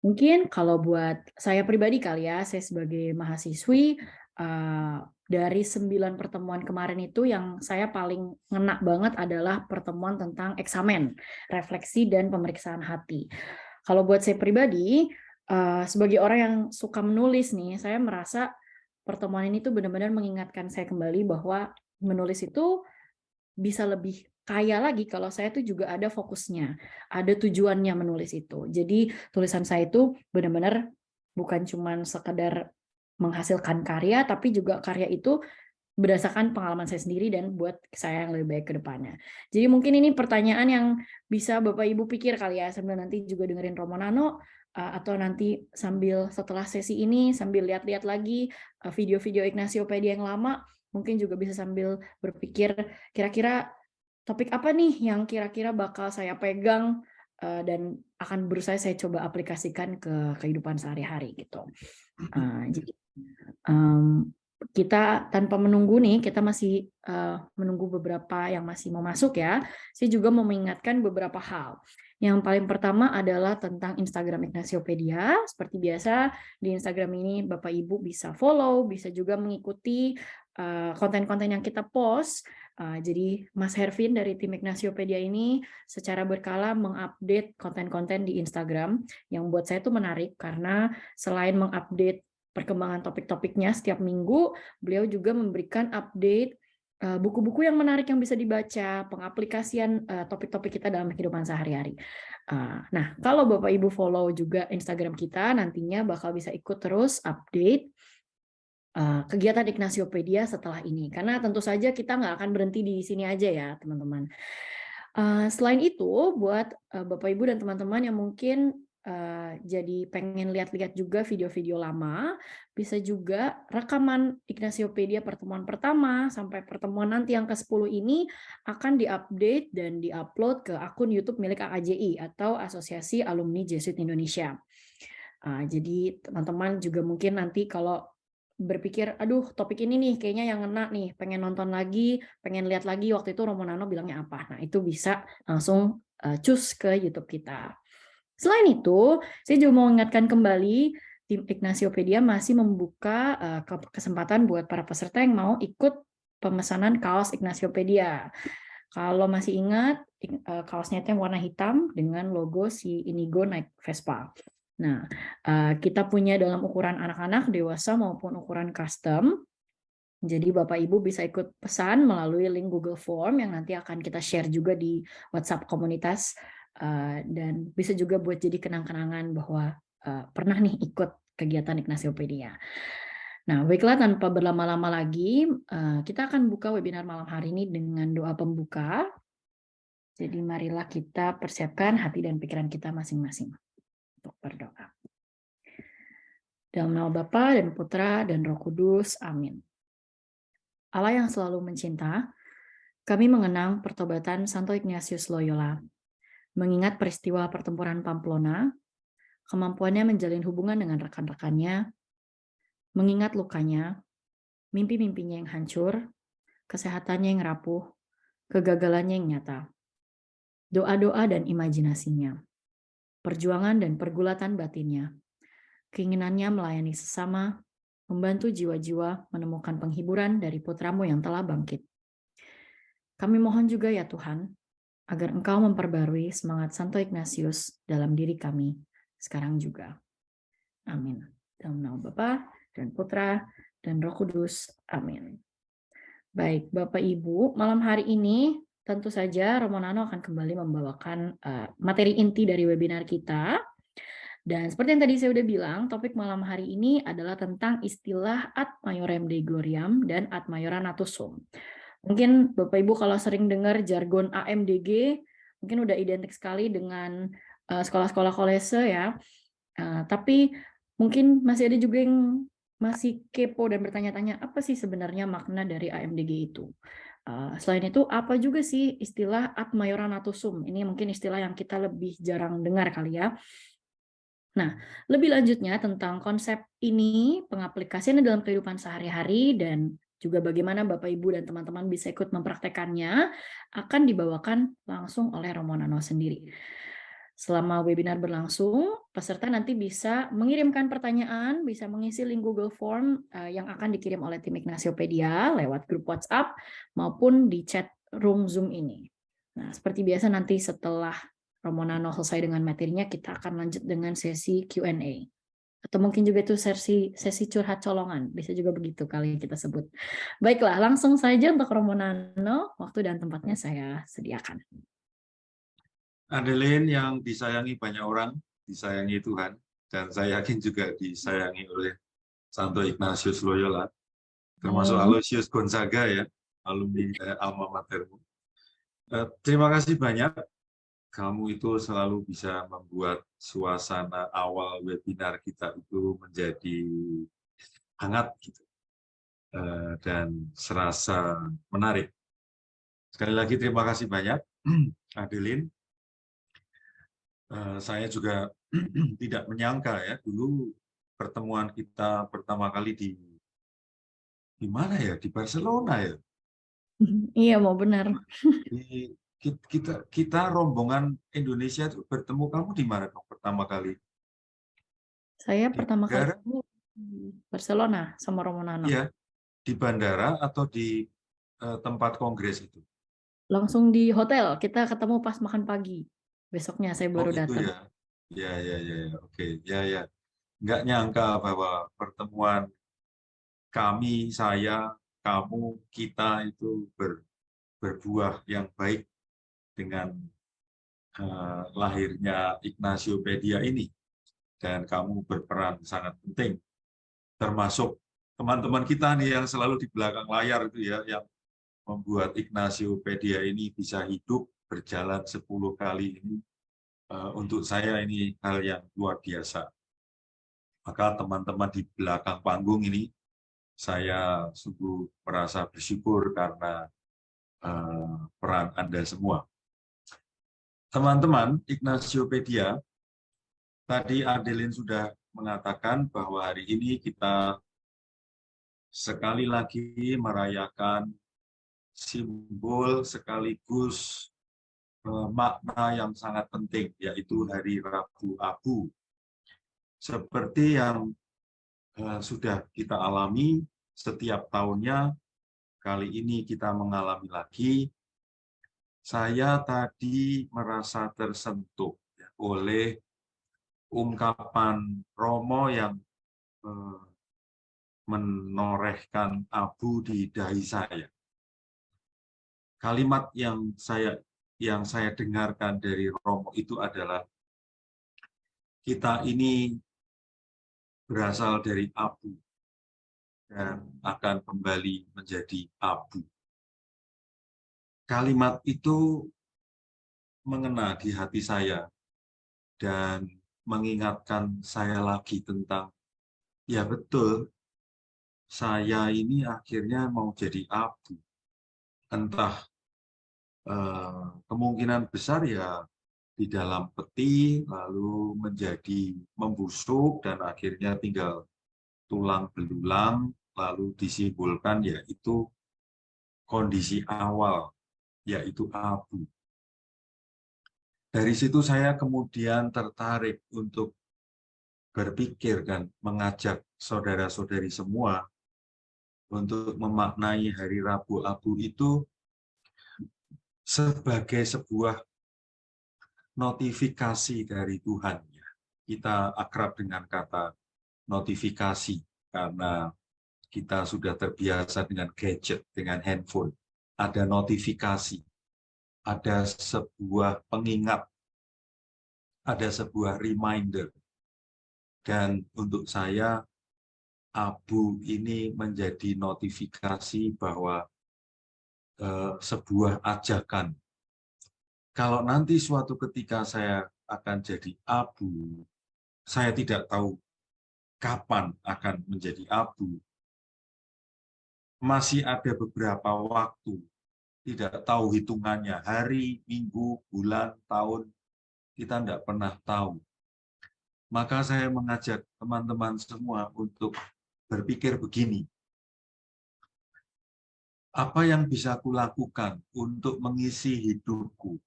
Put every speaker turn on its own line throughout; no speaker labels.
Mungkin kalau buat saya pribadi kali ya, saya sebagai mahasiswi, dari 9 pertemuan kemarin itu yang saya paling ngena banget adalah pertemuan tentang eksamen, refleksi, dan pemeriksaan hati. Kalau buat saya pribadi, sebagai orang yang suka menulis nih, saya merasa pertemuan ini tuh benar-benar mengingatkan saya kembali bahwa menulis itu bisa lebih kaya lagi kalau saya tuh juga ada fokusnya, ada tujuannya menulis itu. Jadi tulisan saya itu benar-benar bukan cuman sekedar menghasilkan karya, tapi juga karya itu berdasarkan pengalaman saya sendiri dan buat saya yang lebih baik ke depannya. Jadi mungkin ini pertanyaan yang bisa Bapak Ibu pikir kali ya sambil nanti juga dengerin Romonano, atau nanti sambil setelah sesi ini sambil lihat-lihat lagi video-video Ignaciopedia yang lama, mungkin juga bisa sambil berpikir kira-kira topik apa nih yang kira-kira bakal saya pegang dan akan berusaha saya coba aplikasikan ke kehidupan sehari-hari gitu. Jadi kita tanpa menunggu nih, kita masih menunggu beberapa yang masih mau masuk ya. Saya juga mau mengingatkan beberapa hal. Yang paling pertama adalah tentang Instagram Ignaciopedia. Seperti biasa, di Instagram ini Bapak Ibu bisa follow, bisa juga mengikuti konten-konten yang kita post. Jadi Mas Hervin dari tim Ignaciopedia ini secara berkala mengupdate konten-konten di Instagram yang buat saya itu menarik karena selain mengupdate perkembangan topik-topiknya setiap minggu, beliau juga memberikan update buku-buku yang menarik yang bisa dibaca, pengaplikasian topik-topik kita dalam kehidupan sehari-hari. Nah, kalau Bapak Ibu follow juga Instagram kita, nantinya bakal bisa ikut terus update kegiatan Ignaciopedia setelah ini. Karena tentu saja kita nggak akan berhenti di sini aja ya, teman-teman. Selain itu, buat Bapak Ibu dan teman-teman yang mungkin jadi pengen lihat-lihat juga video-video lama, bisa juga rekaman Ignaciopedia pertemuan pertama sampai pertemuan nanti yang ke-10 ini akan diupdate dan diupload ke akun YouTube milik AAJI atau Asosiasi Alumni Jesuit Indonesia. Jadi teman-teman juga mungkin nanti kalau berpikir, aduh topik ini nih kayaknya yang ngena nih, pengen nonton lagi, pengen lihat lagi waktu itu Romonano bilangnya apa. Nah itu bisa langsung cus ke YouTube kita. Selain itu, saya juga mau mengingatkan kembali, tim Ignaciopedia masih membuka kesempatan buat para peserta yang mau ikut pemesanan kaos Ignaciopedia. Kalau masih ingat, kaosnya itu yang warna hitam dengan logo si Inigo naik Vespa. Nah, kita punya dalam ukuran anak-anak, dewasa maupun ukuran custom. Jadi Bapak Ibu bisa ikut pesan melalui link Google Form yang nanti akan kita share juga di WhatsApp komunitas dan bisa juga buat jadi kenang-kenangan bahwa pernah nih ikut kegiatan Ignaciopedia. Nah, baiklah tanpa berlama-lama lagi, kita akan buka webinar malam hari ini dengan doa pembuka. Jadi marilah kita persiapkan hati dan pikiran kita masing-masing untuk berdoa. Dalam nama Bapa dan Putra dan Roh Kudus, amin. Allah yang selalu mencinta, kami mengenang pertobatan Santo Ignatius Loyola, mengingat peristiwa pertempuran Pamplona, kemampuannya menjalin hubungan dengan rekan-rekannya, mengingat lukanya, mimpi-mimpinya yang hancur, kesehatannya yang rapuh, kegagalannya yang nyata, doa-doa dan imajinasinya, perjuangan dan pergulatan batinnya, keinginannya melayani sesama, membantu jiwa-jiwa menemukan penghiburan dari putramu yang telah bangkit. Kami mohon juga ya Tuhan, agar Engkau memperbarui semangat Santo Ignatius dalam diri kami sekarang juga. Amin. Dalam nama Bapa dan Putra dan Roh Kudus. Amin. Baik, Bapak Ibu, malam hari ini tentu saja Romonano akan kembali membawakan materi inti dari webinar kita. Dan seperti yang tadi saya udah bilang, topik malam hari ini adalah tentang istilah ad maiorem Dei gloriam dan ad maiora natus sum. Mungkin Bapak Ibu kalau sering dengar jargon AMDG, mungkin udah identik sekali dengan sekolah-sekolah kolese ya. Tapi mungkin masih ada juga yang masih kepo dan bertanya-tanya, apa sih sebenarnya makna dari AMDG itu? Selain itu, apa juga sih istilah ad maiora natus sum? Ini mungkin istilah yang kita lebih jarang dengar kali ya. Nah, lebih lanjutnya tentang konsep ini, pengaplikasiannya dalam kehidupan sehari-hari, dan juga bagaimana Bapak, Ibu, dan teman-teman bisa ikut mempraktekannya, akan dibawakan langsung oleh Romonano sendiri. Selama webinar berlangsung, peserta nanti bisa mengirimkan pertanyaan, bisa mengisi link Google Form yang akan dikirim oleh tim Ignasiopedia lewat grup WhatsApp maupun di chat room Zoom ini. Nah, seperti biasa nanti setelah Romo Nano selesai dengan materinya, kita akan lanjut dengan sesi Q&A. Atau mungkin juga itu sesi curhat colongan, bisa juga begitu kali kita sebut. Baiklah, langsung saja untuk Romo Nano, waktu dan tempatnya saya sediakan.
Adeline yang disayangi banyak orang, disayangi Tuhan, dan saya yakin juga disayangi oleh Santo Ignatius Loyola, termasuk Aloysius Gonzaga ya, alumni alma matermu. Terima kasih banyak, kamu itu selalu bisa membuat suasana awal webinar kita itu menjadi hangat gitu, dan serasa menarik. Sekali lagi terima kasih banyak, Adeline. Saya juga tidak menyangka ya, dulu pertemuan kita pertama kali di mana ya, di Barcelona ya.
Iya, mau benar.
Kita rombongan Indonesia itu bertemu, kamu di mana dong pertama kali?
Saya
Di
pertama kali
bandara?
di Barcelona sama Romo Nano.
Iya, di bandara atau di tempat kongres itu?
Langsung di hotel, kita ketemu pas makan pagi. Besoknya saya
Oh
baru
itu
datang.
ya, ya, oke, ya. Nggak nyangka bahwa pertemuan kami, saya, kamu, kita itu berbuah yang baik dengan lahirnya Ignasiopedia ini. Dan kamu berperan sangat penting, termasuk teman-teman kita nih yang selalu di belakang layar itu ya, yang membuat Ignasiopedia ini bisa hidup, berjalan 10 kali ini. Untuk saya ini hal yang luar biasa. Maka teman-teman di belakang panggung ini, saya sungguh merasa bersyukur karena peran Anda semua. Teman-teman, Ignasiopedia, tadi Adeline sudah mengatakan bahwa hari ini kita sekali lagi merayakan simbol sekaligus makna yang sangat penting, yaitu Hari Rabu Abu. Seperti yang sudah kita alami setiap tahunnya, kali ini kita mengalami lagi. Saya tadi merasa tersentuh oleh ungkapan Romo yang menorehkan abu di dahi saya. Kalimat yang saya dengarkan dari Romo itu adalah, kita ini berasal dari abu dan akan kembali menjadi abu. Kalimat itu mengena di hati saya dan mengingatkan saya lagi tentang, ya betul, saya ini akhirnya mau jadi abu. Entah kemungkinan besar ya di dalam peti, lalu menjadi membusuk dan akhirnya tinggal tulang belulang, lalu disimpulkan yaitu kondisi awal, yaitu abu. Dari situ saya kemudian tertarik untuk berpikir dan mengajak saudara-saudari semua untuk memaknai Hari Rabu Abu itu sebagai sebuah notifikasi dari Tuhan. Kita akrab dengan kata notifikasi karena kita sudah terbiasa dengan gadget, dengan handphone. Ada notifikasi, ada sebuah pengingat, ada sebuah reminder. Dan untuk saya, abu ini menjadi notifikasi bahwa sebuah ajakan. Kalau nanti suatu ketika saya akan jadi abu, saya tidak tahu kapan akan menjadi abu. Masih ada beberapa waktu, tidak tahu hitungannya, hari, minggu, bulan, tahun, kita tidak pernah tahu. Maka saya mengajak teman-teman semua untuk berpikir begini, apa yang bisa kulakukan untuk mengisi hidupku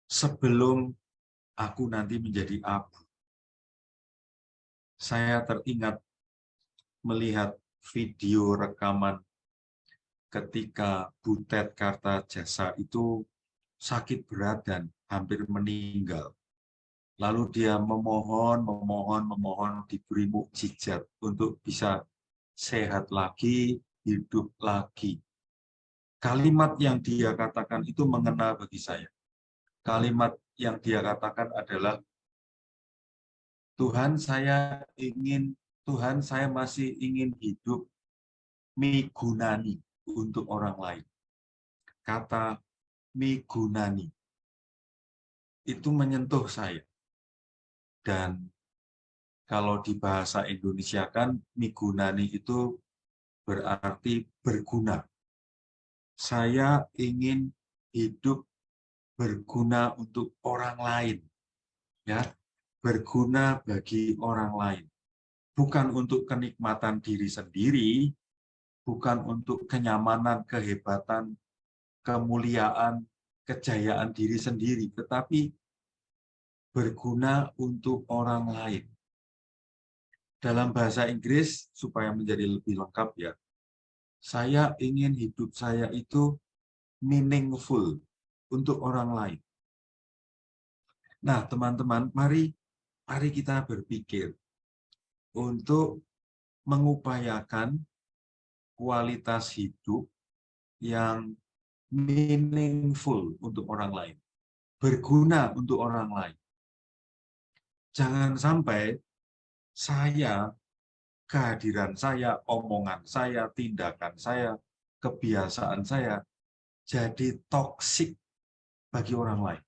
sebelum aku nanti menjadi abu. Saya teringat melihat video rekaman ketika Butet Kartajasa itu sakit berat dan hampir meninggal. Lalu dia memohon diberi mukjizat untuk bisa sehat lagi, hidup lagi. Kalimat yang dia katakan itu mengena bagi saya. Kalimat yang dia katakan adalah, Tuhan saya masih ingin hidup migunani untuk orang lain. Kata migunani itu menyentuh saya. Dan kalau di bahasa Indonesia kan migunani itu berarti berguna. Saya ingin hidup berguna untuk orang lain. Ya, berguna bagi orang lain. Bukan untuk kenikmatan diri sendiri, bukan untuk kenyamanan, kehebatan, kemuliaan, kejayaan diri sendiri, tetapi berguna untuk orang lain. Dalam bahasa Inggris, supaya menjadi lebih lengkap ya, saya ingin hidup saya itu meaningful untuk orang lain. Nah, teman-teman, mari kita berpikir untuk mengupayakan kualitas hidup yang meaningful untuk orang lain, berguna untuk orang lain. Jangan sampai kehadiran saya, omongan saya, tindakan saya, kebiasaan saya jadi toksik bagi orang lain.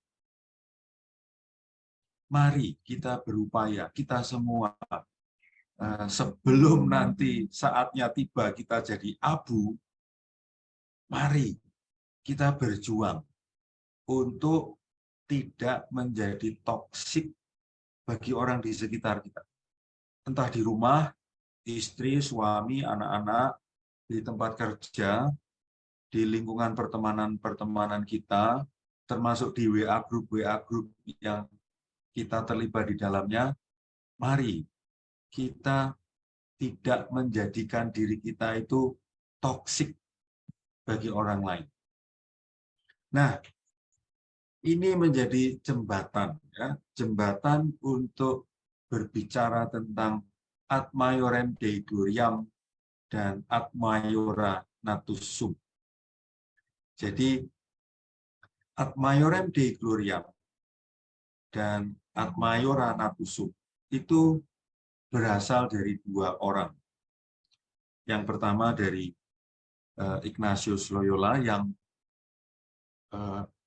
Mari kita berupaya, kita semua, sebelum nanti saatnya tiba kita jadi abu, mari kita berjuang untuk tidak menjadi toksik bagi orang di sekitar kita. Entah di rumah, istri, suami, anak-anak, di tempat kerja, di lingkungan pertemanan kita, termasuk di WA group yang kita terlibat di dalamnya, mari kita tidak menjadikan diri kita itu toksik bagi orang lain. Nah, ini menjadi jembatan, ya, jembatan untuk berbicara tentang ad maiorem Dei gloriam dan ad maiora natus sum. Jadi, ad maiorem Dei gloriam dan ad maiora natus sum itu berasal dari dua orang. Yang pertama dari Ignatius Loyola yang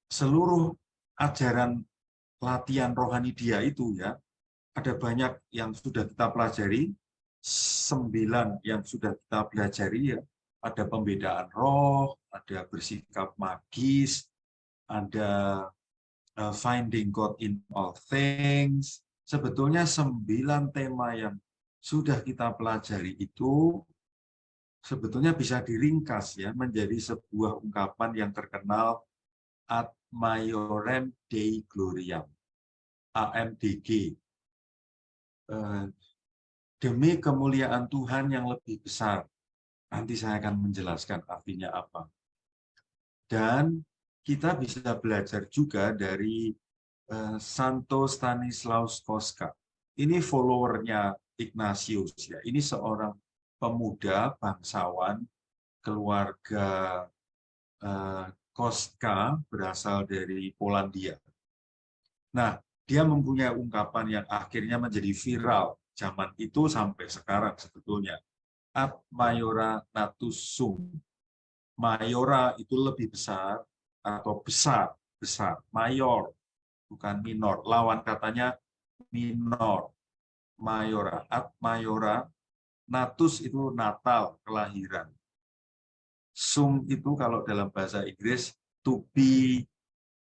seluruh ajaran latihan rohani dia itu ya, ada banyak yang sudah kita pelajari, 9 yang sudah kita pelajari ya, ada pembedaan roh, ada bersikap magis, ada finding God in all things. Sebetulnya 9 tema yang sudah kita pelajari itu sebetulnya bisa diringkas ya menjadi sebuah ungkapan yang terkenal ad maiorem Dei gloriam, AMDG. Demi kemuliaan Tuhan yang lebih besar. Nanti saya akan menjelaskan artinya apa. Dan kita bisa belajar juga dari Santo Stanislaus Kostka. Ini followernya Ignatius ya. Ini seorang pemuda bangsawan keluarga Kostka berasal dari Polandia. Nah, dia mempunyai ungkapan yang akhirnya menjadi viral zaman itu sampai sekarang sebetulnya. Ad maiora natus sum. Maiora itu lebih besar atau besar. Mayor, bukan minor. Lawan katanya minor. Maiora. Ad maiora. Natus itu Natal, kelahiran. Sum itu kalau dalam bahasa Inggris to be,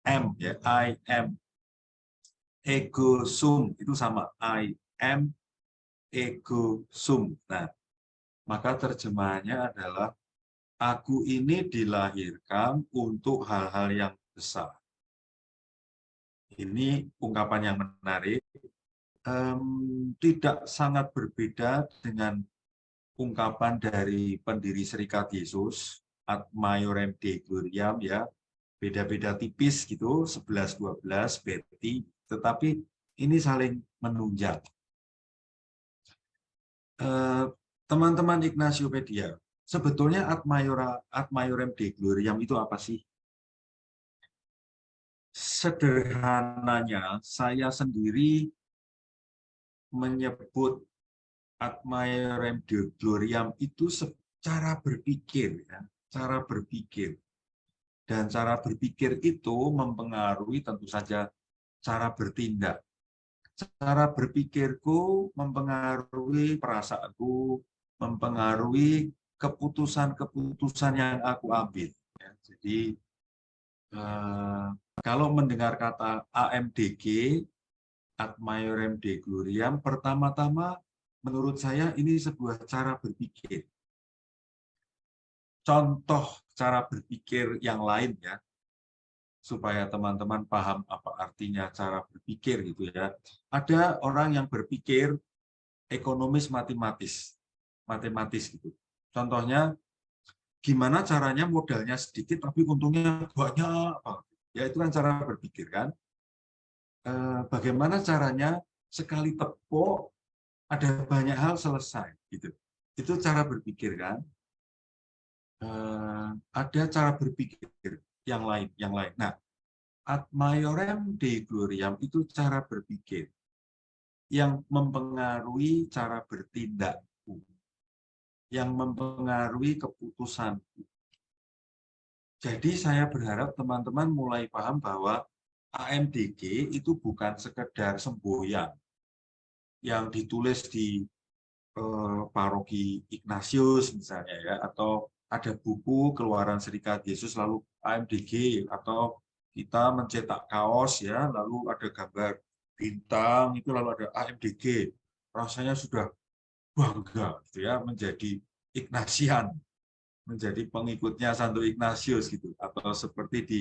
am ya, I am. Ego sum itu sama, I am ego sum. Nah, maka terjemahannya adalah aku ini dilahirkan untuk hal-hal yang besar. Ini ungkapan yang menarik. Tidak sangat berbeda dengan ungkapan dari pendiri Serikat Yesus, Ad Maiorem Dei Gloriam, ya, beda-beda tipis gitu, 11-12 Betty, tetapi ini saling menunjang. Teman-teman Ignasiopedia, sebetulnya Ad Maiorem Dei Gloriam itu apa sih? Sederhananya, saya sendiri menyebut Ad Maiorem Dei Gloriam itu secara berpikir, ya, cara berpikir. Dan cara berpikir itu mempengaruhi tentu saja cara bertindak. Cara berpikirku mempengaruhi perasaanku, mempengaruhi keputusan-keputusan yang aku ambil. Ya, jadi kalau mendengar kata AMDG, Ad Maiorem Dei Gloriam, pertama-tama menurut saya ini sebuah cara berpikir. Contoh cara berpikir yang lain, ya, supaya teman-teman paham apa artinya cara berpikir gitu ya. Ada orang yang berpikir ekonomis matematis gitu. Contohnya gimana caranya modalnya sedikit tapi untungnya banyak. Ya itu kan cara berpikir kan. Bagaimana caranya sekali tepuk ada banyak hal selesai gitu. Itu cara berpikir kan. Ada cara berpikir yang lain. Nah, Ad Maiorem Dei Gloriam itu cara berpikir yang mempengaruhi cara bertindakku, yang mempengaruhi keputusanku. Jadi saya berharap teman-teman mulai paham bahwa AMDG itu bukan sekedar semboyan yang ditulis di paroki Ignatius misalnya, ya, atau ada buku keluaran Serikat Yesus lalu AMDG, atau kita mencetak kaos ya lalu ada gambar bintang itu lalu ada AMDG, rasanya sudah bangga gitu ya menjadi Ignatian, menjadi pengikutnya Santo Ignatius gitu, atau seperti di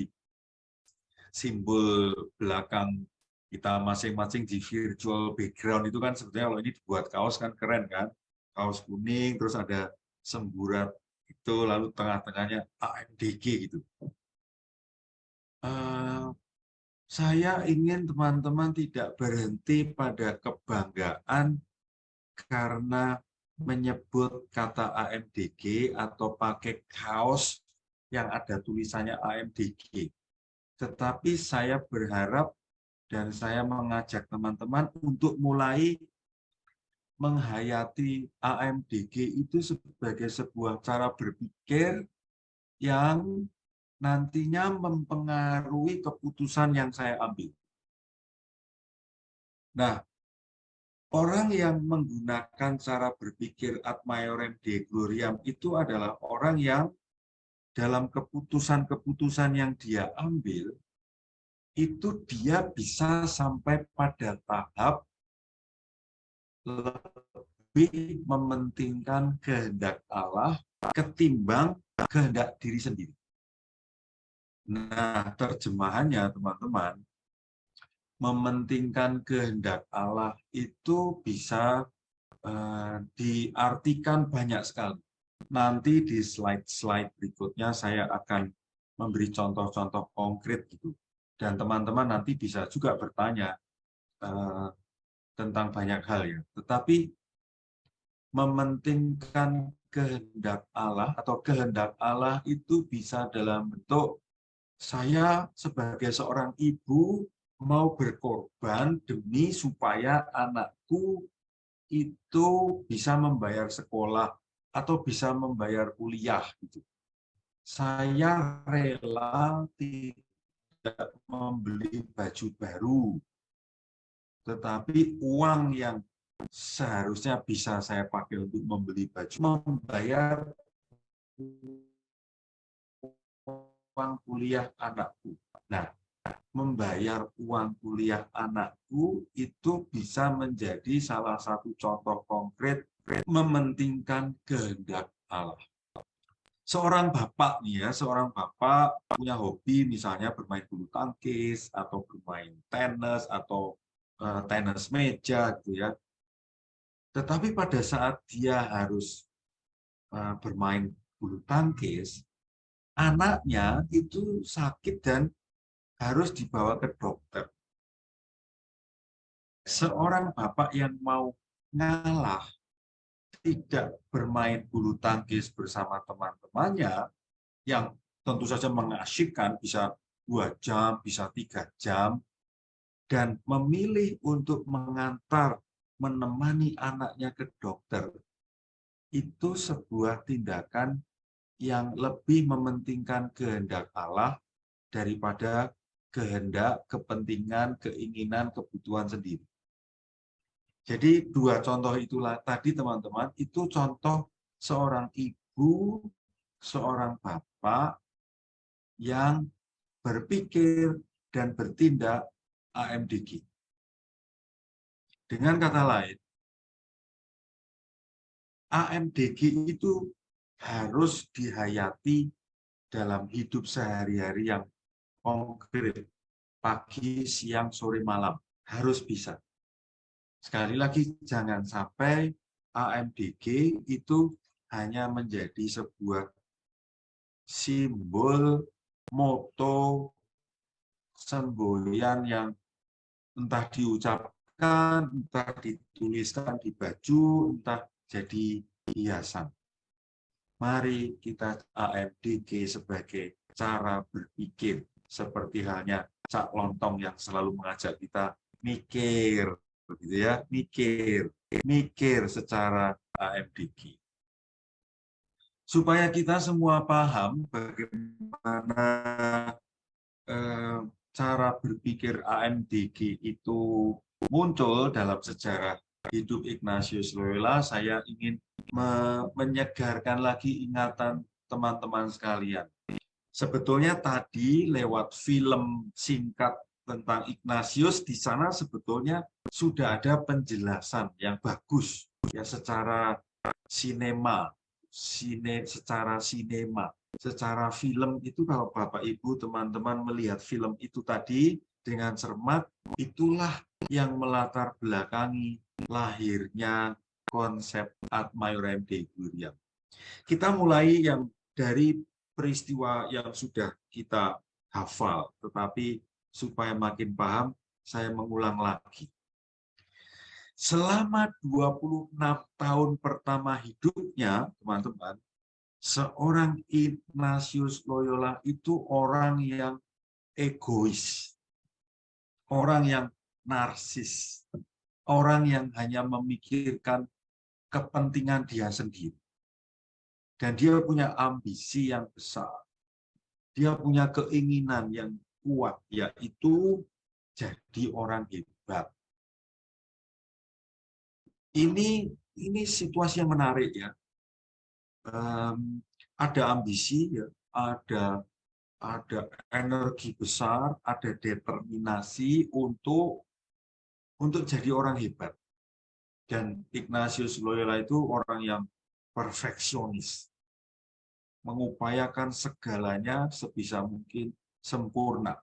simbol belakang kita masing-masing di virtual background itu kan sebetulnya kalau ini dibuat kaos kan keren kan, kaos kuning terus ada semburat itu lalu tengah-tengahnya AMDG gitu. Saya ingin teman-teman tidak berhenti pada kebanggaan karena menyebut kata AMDG atau pakai kaos yang ada tulisannya AMDG. Tetapi saya berharap dan saya mengajak teman-teman untuk mulai menghayati AMDG itu sebagai sebuah cara berpikir yang nantinya mempengaruhi keputusan yang saya ambil. Nah, orang yang menggunakan cara berpikir Ad Maiorem Dei Gloriam itu adalah orang yang dalam keputusan-keputusan yang dia ambil, itu dia bisa sampai pada tahap lebih mementingkan kehendak Allah ketimbang kehendak diri sendiri. Nah, terjemahannya teman-teman, mementingkan kehendak Allah itu bisa diartikan banyak sekali. Nanti di slide-slide berikutnya saya akan memberi contoh-contoh konkret gitu. Dan teman-teman nanti bisa juga bertanya tentang banyak hal ya. Tetapi mementingkan kehendak Allah atau kehendak Allah itu bisa dalam bentuk saya sebagai seorang ibu mau berkorban demi supaya anakku itu bisa membayar sekolah atau bisa membayar kuliah gitu. Saya rela tidak membeli baju baru, tetapi uang yang seharusnya bisa saya pakai untuk membeli baju, membayar uang kuliah anakku. Nah, membayar uang kuliah anakku itu bisa menjadi salah satu contoh konkret mementingkan kehendak Allah. Seorang bapak nih ya, seorang bapak punya hobi misalnya bermain bulu tangkis atau bermain tenis atau tenis meja gitu ya. Tetapi pada saat dia harus bermain bulu tangkis, anaknya itu sakit dan harus dibawa ke dokter. Seorang bapak yang mau ngalah, tidak bermain bulu tangkis bersama teman-temannya, yang tentu saja mengasyikkan, bisa 2 jam, bisa 3 jam, dan memilih untuk mengantar, menemani anaknya ke dokter, itu sebuah tindakan yang lebih mementingkan kehendak Allah daripada kehendak, kepentingan, keinginan, kebutuhan sendiri. Jadi 2 contoh itulah tadi teman-teman, itu contoh seorang ibu, seorang bapak yang berpikir dan bertindak AMDG. Dengan kata lain, AMDG itu harus dihayati dalam hidup sehari-hari yang konkret, pagi, siang, sore, malam. Harus bisa. Sekali lagi, jangan sampai AMDG itu hanya menjadi sebuah simbol, moto, semboyan yang entah diucapkan, entah dituliskan di baju, entah jadi hiasan. Mari kita AMDG sebagai cara berpikir, seperti halnya Cak Lontong yang selalu mengajak kita mikir, gitu ya, mikir secara AMDG. Supaya kita semua paham bagaimana cara berpikir AMDG itu muncul dalam sejarah hidup Ignatius Loyola, saya ingin menyegarkan lagi ingatan teman-teman sekalian. Sebetulnya tadi lewat film singkat tentang Ignatius, di sana sebetulnya sudah ada penjelasan yang bagus ya, secara secara film itu. Kalau Bapak Ibu teman-teman melihat film itu tadi dengan cermat, itulah yang melatar belakangi lahirnya konsep Ad Maiorem Dei Gloriam. Kita mulai yang dari peristiwa yang sudah kita hafal, tetapi supaya makin paham, saya mengulang lagi. Selama 26 tahun pertama hidupnya, teman-teman, seorang Ignatius Loyola itu orang yang egois, orang yang narsis, orang yang hanya memikirkan kepentingan dia sendiri. Dan dia punya ambisi yang besar. Dia punya keinginan yang kuat, yaitu jadi orang hebat. Ini situasi yang menarik ya. Ada ambisi, ya, ada energi besar, ada determinasi untuk jadi orang hebat. Dan Ignatius Loyola itu orang yang perfeksionis, mengupayakan segalanya sebisa mungkin sempurna.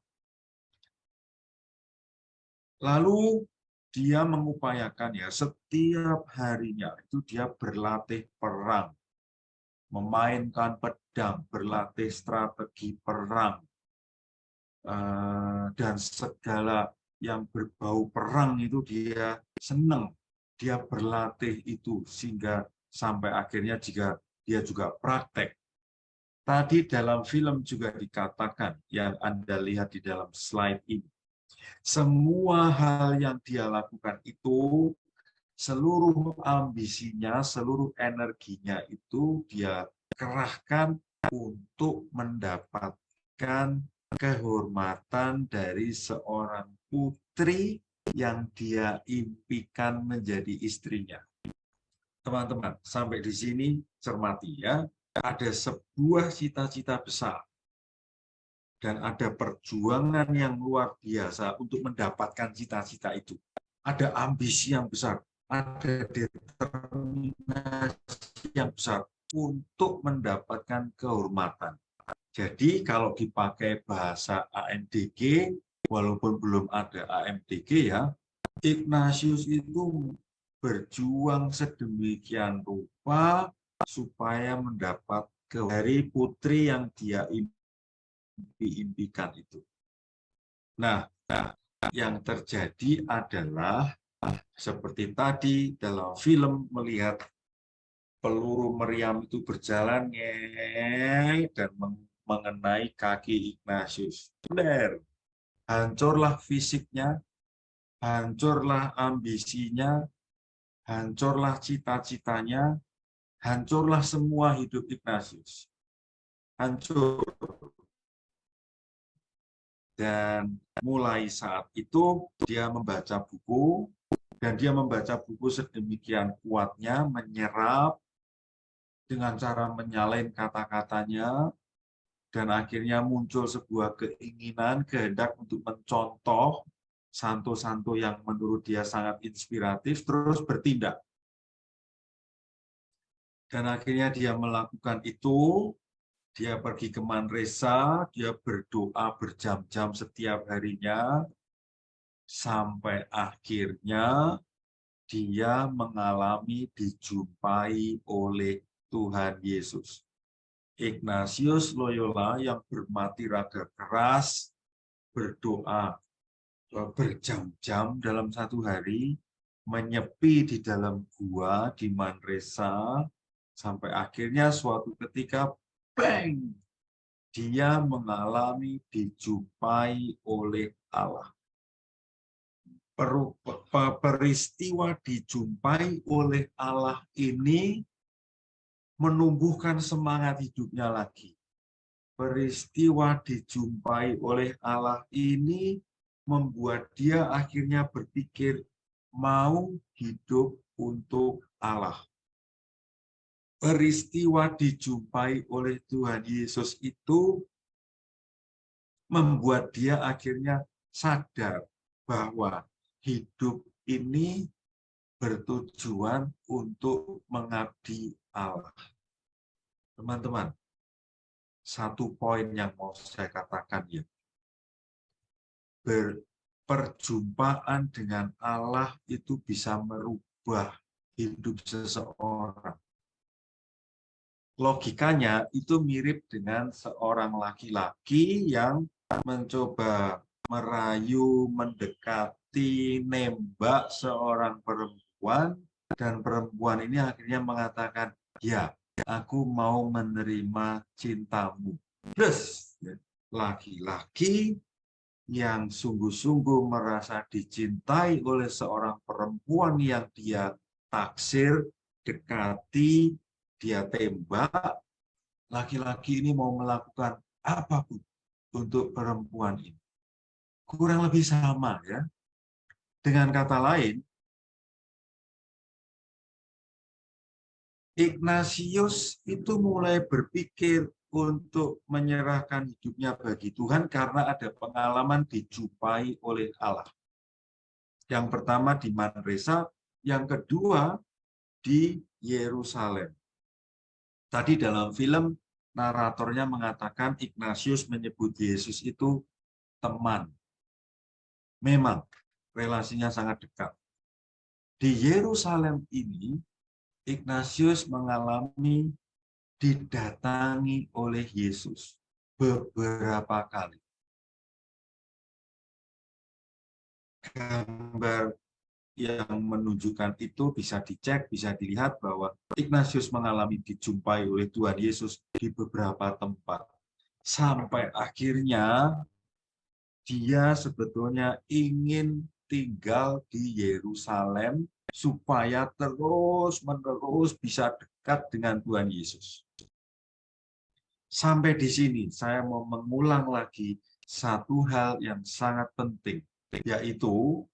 Lalu dia mengupayakan ya, setiap harinya itu dia berlatih perang, memainkan pedang, berlatih strategi perang, dan segala yang berbau perang itu dia senang, dia berlatih itu, sehingga sampai akhirnya jika dia juga praktek. Tadi dalam film juga dikatakan, yang Anda lihat di dalam slide ini, semua hal yang dia lakukan itu, seluruh ambisinya, seluruh energinya itu dia kerahkan untuk mendapatkan kehormatan dari seorang putri yang dia impikan menjadi istrinya. Teman-teman, sampai di sini cermati ya, ada sebuah cita-cita besar dan ada perjuangan yang luar biasa untuk mendapatkan cita-cita itu. Ada ambisi yang besar, ada determinasi yang besar untuk mendapatkan kehormatan. Jadi kalau dipakai bahasa AMDG, walaupun belum ada AMDG ya, Ignatius itu berjuang sedemikian rupa supaya mendapat dari putri yang dia impikan itu. Nah, yang terjadi adalah seperti tadi dalam film melihat peluru meriam itu berjalan dan mengenai kaki Ignatius. Benar. Hancurlah fisiknya, hancurlah ambisinya, hancurlah cita-citanya, hancurlah semua hidup Ignatius. Hancur. Dan mulai saat itu dia membaca buku, dan dia membaca buku sedemikian kuatnya, menyerap dengan cara menyalain kata-katanya, dan akhirnya muncul sebuah keinginan, kehendak untuk mencontoh santo-santo yang menurut dia sangat inspiratif, terus bertindak. Dan akhirnya dia melakukan itu, dia pergi ke Manresa, dia berdoa berjam-jam setiap harinya, sampai akhirnya dia mengalami dijumpai oleh Tuhan Yesus. Ignatius Loyola yang bermati raga keras, berdoa berjam-jam dalam satu hari, menyepi di dalam gua di Manresa, sampai akhirnya suatu ketika, bang, dia mengalami dijumpai oleh Allah. Peristiwa dijumpai oleh Allah ini menumbuhkan semangat hidupnya lagi. Peristiwa dijumpai oleh Allah ini membuat dia akhirnya berpikir mau hidup untuk Allah. Peristiwa dijumpai oleh Tuhan Yesus itu membuat dia akhirnya sadar bahwa hidup ini bertujuan untuk mengabdi Allah. Teman-teman, satu poin yang mau saya katakan ya, perjumpaan dengan Allah itu bisa merubah hidup seseorang. Logikanya itu mirip dengan seorang laki-laki yang mencoba merayu, mendekati, nembak seorang perempuan, dan perempuan ini akhirnya mengatakan, ya, aku mau menerima cintamu. Terus, laki-laki yang sungguh-sungguh merasa dicintai oleh seorang perempuan yang dia taksir, dekati, dia tembak, laki-laki ini mau melakukan apapun untuk perempuan ini. Kurang lebih sama ya. Dengan kata lain, Ignatius itu mulai berpikir untuk menyerahkan hidupnya bagi Tuhan karena ada pengalaman dijumpai oleh Allah. Yang pertama di Manresa, yang kedua di Yerusalem. Tadi dalam film, naratornya mengatakan Ignatius menyebut Yesus itu teman. Memang, relasinya sangat dekat. Di Yerusalem ini, Ignatius mengalami didatangi oleh Yesus beberapa kali. Gambar yang menunjukkan itu bisa dicek, bisa dilihat bahwa Ignatius mengalami dijumpai oleh Tuhan Yesus di beberapa tempat. Sampai akhirnya dia sebetulnya ingin tinggal di Yerusalem supaya terus-menerus bisa dekat dengan Tuhan Yesus. Sampai di sini saya mau mengulang lagi satu hal yang sangat penting, yaitu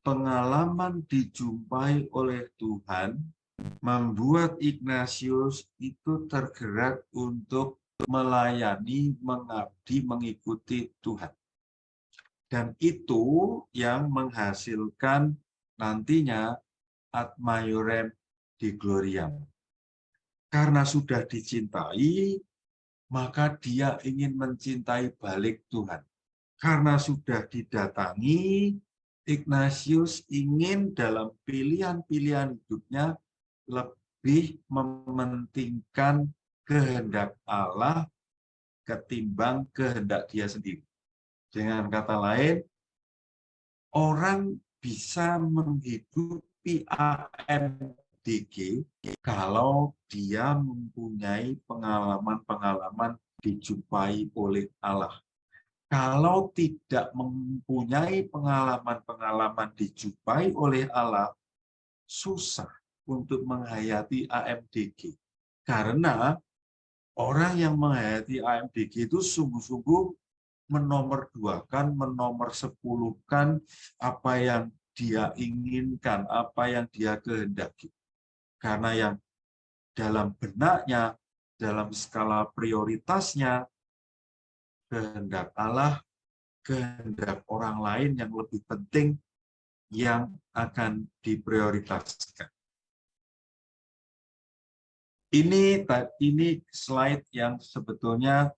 pengalaman dijumpai oleh Tuhan membuat Ignatius itu tergerak untuk melayani, mengabdi, mengikuti Tuhan. Dan itu yang menghasilkan nantinya ad maiorem di gloriam. Karena sudah dicintai, maka dia ingin mencintai balik Tuhan. Karena sudah didatangi, Ignatius ingin dalam pilihan-pilihan hidupnya lebih mementingkan kehendak Allah ketimbang kehendak dia sendiri. Dengan kata lain, orang bisa menghidupi AMDG kalau dia mempunyai pengalaman-pengalaman dijumpai oleh Allah. Kalau tidak mempunyai pengalaman-pengalaman dijumpai oleh Allah, susah untuk menghayati AMDG. Karena orang yang menghayati AMDG itu sungguh-sungguh menomorduakan, menomorsepuluhkan apa yang dia inginkan, apa yang dia kehendaki. Karena yang dalam benaknya, dalam skala prioritasnya, kehendak Allah, kehendak orang lain yang lebih penting yang akan diprioritaskan. Ini slide yang sebetulnya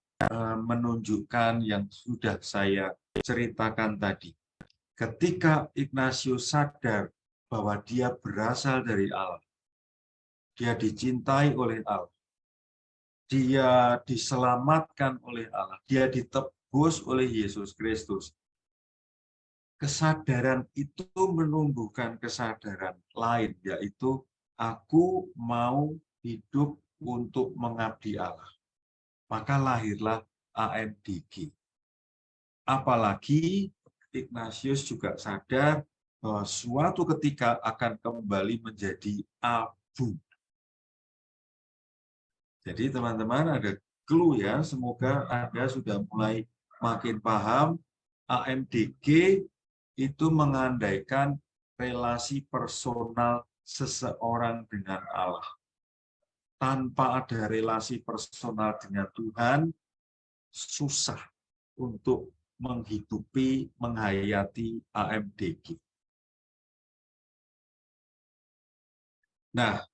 menunjukkan yang sudah saya ceritakan tadi. Ketika Ignatius sadar bahwa dia berasal dari Allah, dia dicintai oleh Allah, dia diselamatkan oleh Allah, dia ditebus oleh Yesus Kristus. Kesadaran itu menumbuhkan kesadaran lain, yaitu aku mau hidup untuk mengabdi Allah. Maka lahirlah AMDG. Apalagi Ignatius juga sadar bahwa suatu ketika akan kembali menjadi abu. Jadi teman-teman ada clue ya, semoga Anda sudah mulai makin paham. AMDG itu mengandaikan relasi personal seseorang dengan Allah. Tanpa ada relasi personal dengan Tuhan, susah untuk menghidupi, menghayati AMDG. Nah,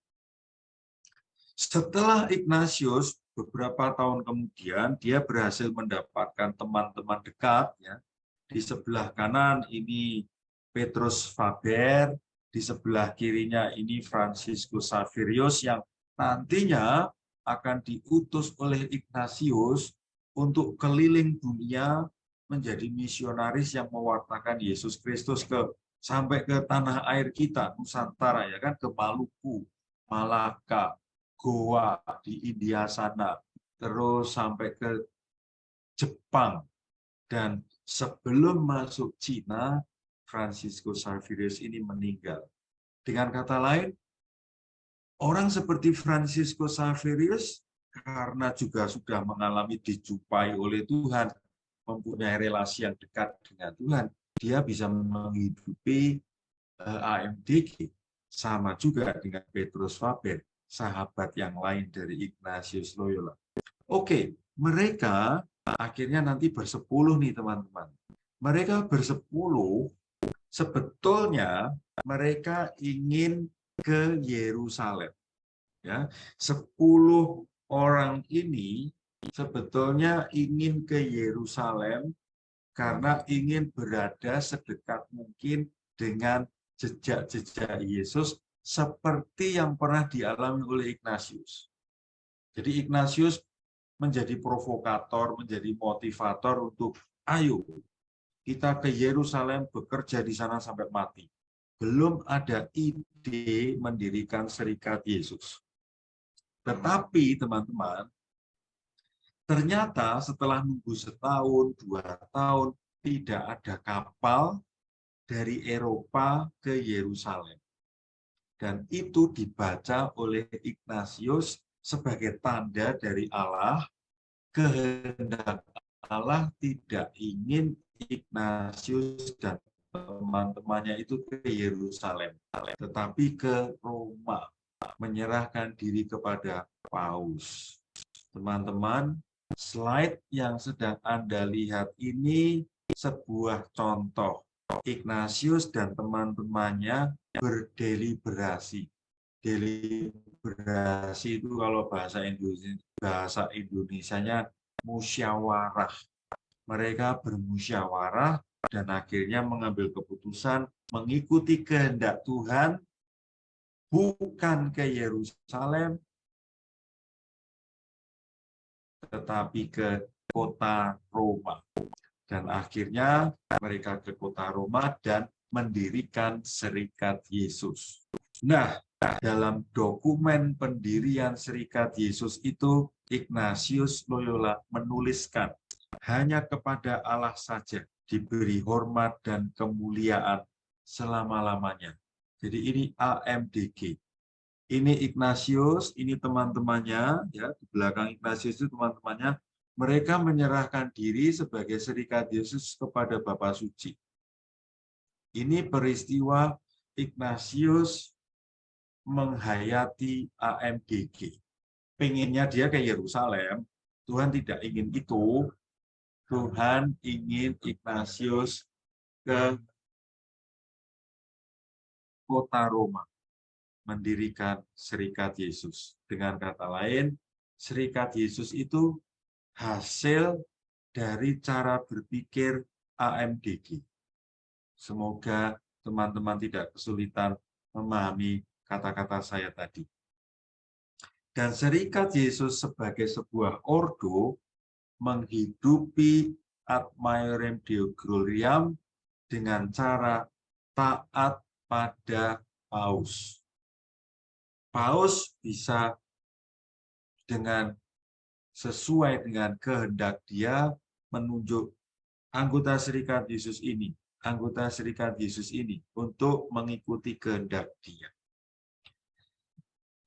setelah Ignatius, beberapa tahun kemudian, dia berhasil mendapatkan teman-teman dekat. Ya. Di sebelah kanan ini Petrus Faber, di sebelah kirinya ini Franciscus Xaverius yang nantinya akan diutus oleh Ignatius untuk keliling dunia menjadi misionaris yang mewartakan Yesus Kristus sampai ke tanah air kita, Nusantara, ya kan, ke Maluku, Malaka, Goa di India sana, terus sampai ke Jepang, dan sebelum masuk Cina, Franciscus Xaverius ini meninggal. Dengan kata lain, orang seperti Franciscus Xaverius karena juga sudah mengalami dijumpai oleh Tuhan, mempunyai relasi yang dekat dengan Tuhan, dia bisa menghidupi AMDG. Sama juga dengan Petrus Faber, sahabat yang lain dari Ignatius Loyola. Oke, mereka akhirnya nanti bersepuluh nih teman-teman. Mereka bersepuluh, sebetulnya mereka ingin ke Yerusalem. Ya, 10 orang ini sebetulnya ingin ke Yerusalem karena ingin berada sedekat mungkin dengan jejak-jejak Yesus seperti yang pernah dialami oleh Ignatius. Jadi Ignatius menjadi provokator, menjadi motivator untuk ayo kita ke Yerusalem bekerja di sana sampai mati. Belum ada ide mendirikan Serikat Yesus. Tetapi teman-teman, ternyata setelah nunggu setahun, 2 tahun, tidak ada kapal dari Eropa ke Yerusalem. Dan itu dibaca oleh Ignatius sebagai tanda dari Allah, kehendak Allah tidak ingin Ignatius dan teman-temannya itu ke Yerusalem, tetapi ke Roma, menyerahkan diri kepada Paus. Teman-teman, slide yang sedang Anda lihat ini sebuah contoh Ignatius dan teman-temannya berdeliberasi. Deliberasi itu kalau bahasa Indonesianya musyawarah. Mereka bermusyawarah dan akhirnya mengambil keputusan mengikuti kehendak Tuhan, bukan ke Yerusalem, tetapi ke kota Roma. Dan akhirnya mereka ke kota Roma dan mendirikan Serikat Yesus. Nah, dalam dokumen pendirian Serikat Yesus itu, Ignatius Loyola menuliskan, hanya kepada Allah saja diberi hormat dan kemuliaan selama-lamanya. Jadi ini AMDG. Ini Ignatius, ini teman-temannya, ya, di belakang Ignatius itu teman-temannya, mereka menyerahkan diri sebagai Serikat Yesus kepada Bapa Suci. Ini peristiwa Ignatius menghayati AMDG. Pengennya dia ke Yerusalem, Tuhan tidak ingin itu. Tuhan ingin Ignatius ke kota Roma, mendirikan Serikat Yesus. Dengan kata lain, Serikat Yesus itu hasil dari cara berpikir AMDG. Semoga teman-teman tidak kesulitan memahami kata-kata saya tadi. Dan Serikat Yesus sebagai sebuah ordo menghidupi ad maiorem Deo gloriam dengan cara taat pada paus. Paus bisa dengan sesuai dengan kehendak dia menunjuk anggota Serikat Yesus ini, untuk mengikuti kehendak dia.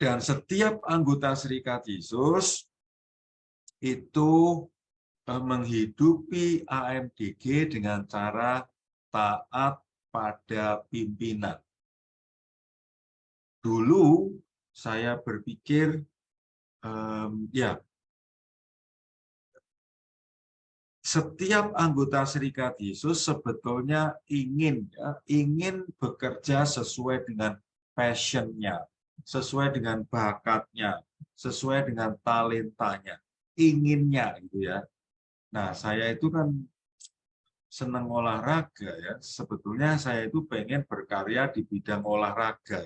Dan setiap anggota Serikat Yesus itu menghidupi AMDG dengan cara taat pada pimpinan. Dulu saya berpikir, ya, setiap anggota Serikat Yesus sebetulnya ingin bekerja sesuai dengan passion-nya, sesuai dengan bakatnya, sesuai dengan talentanya, inginnya gitu ya. Nah, saya itu kan senang olahraga ya. Sebetulnya saya itu pengen berkarya di bidang olahraga,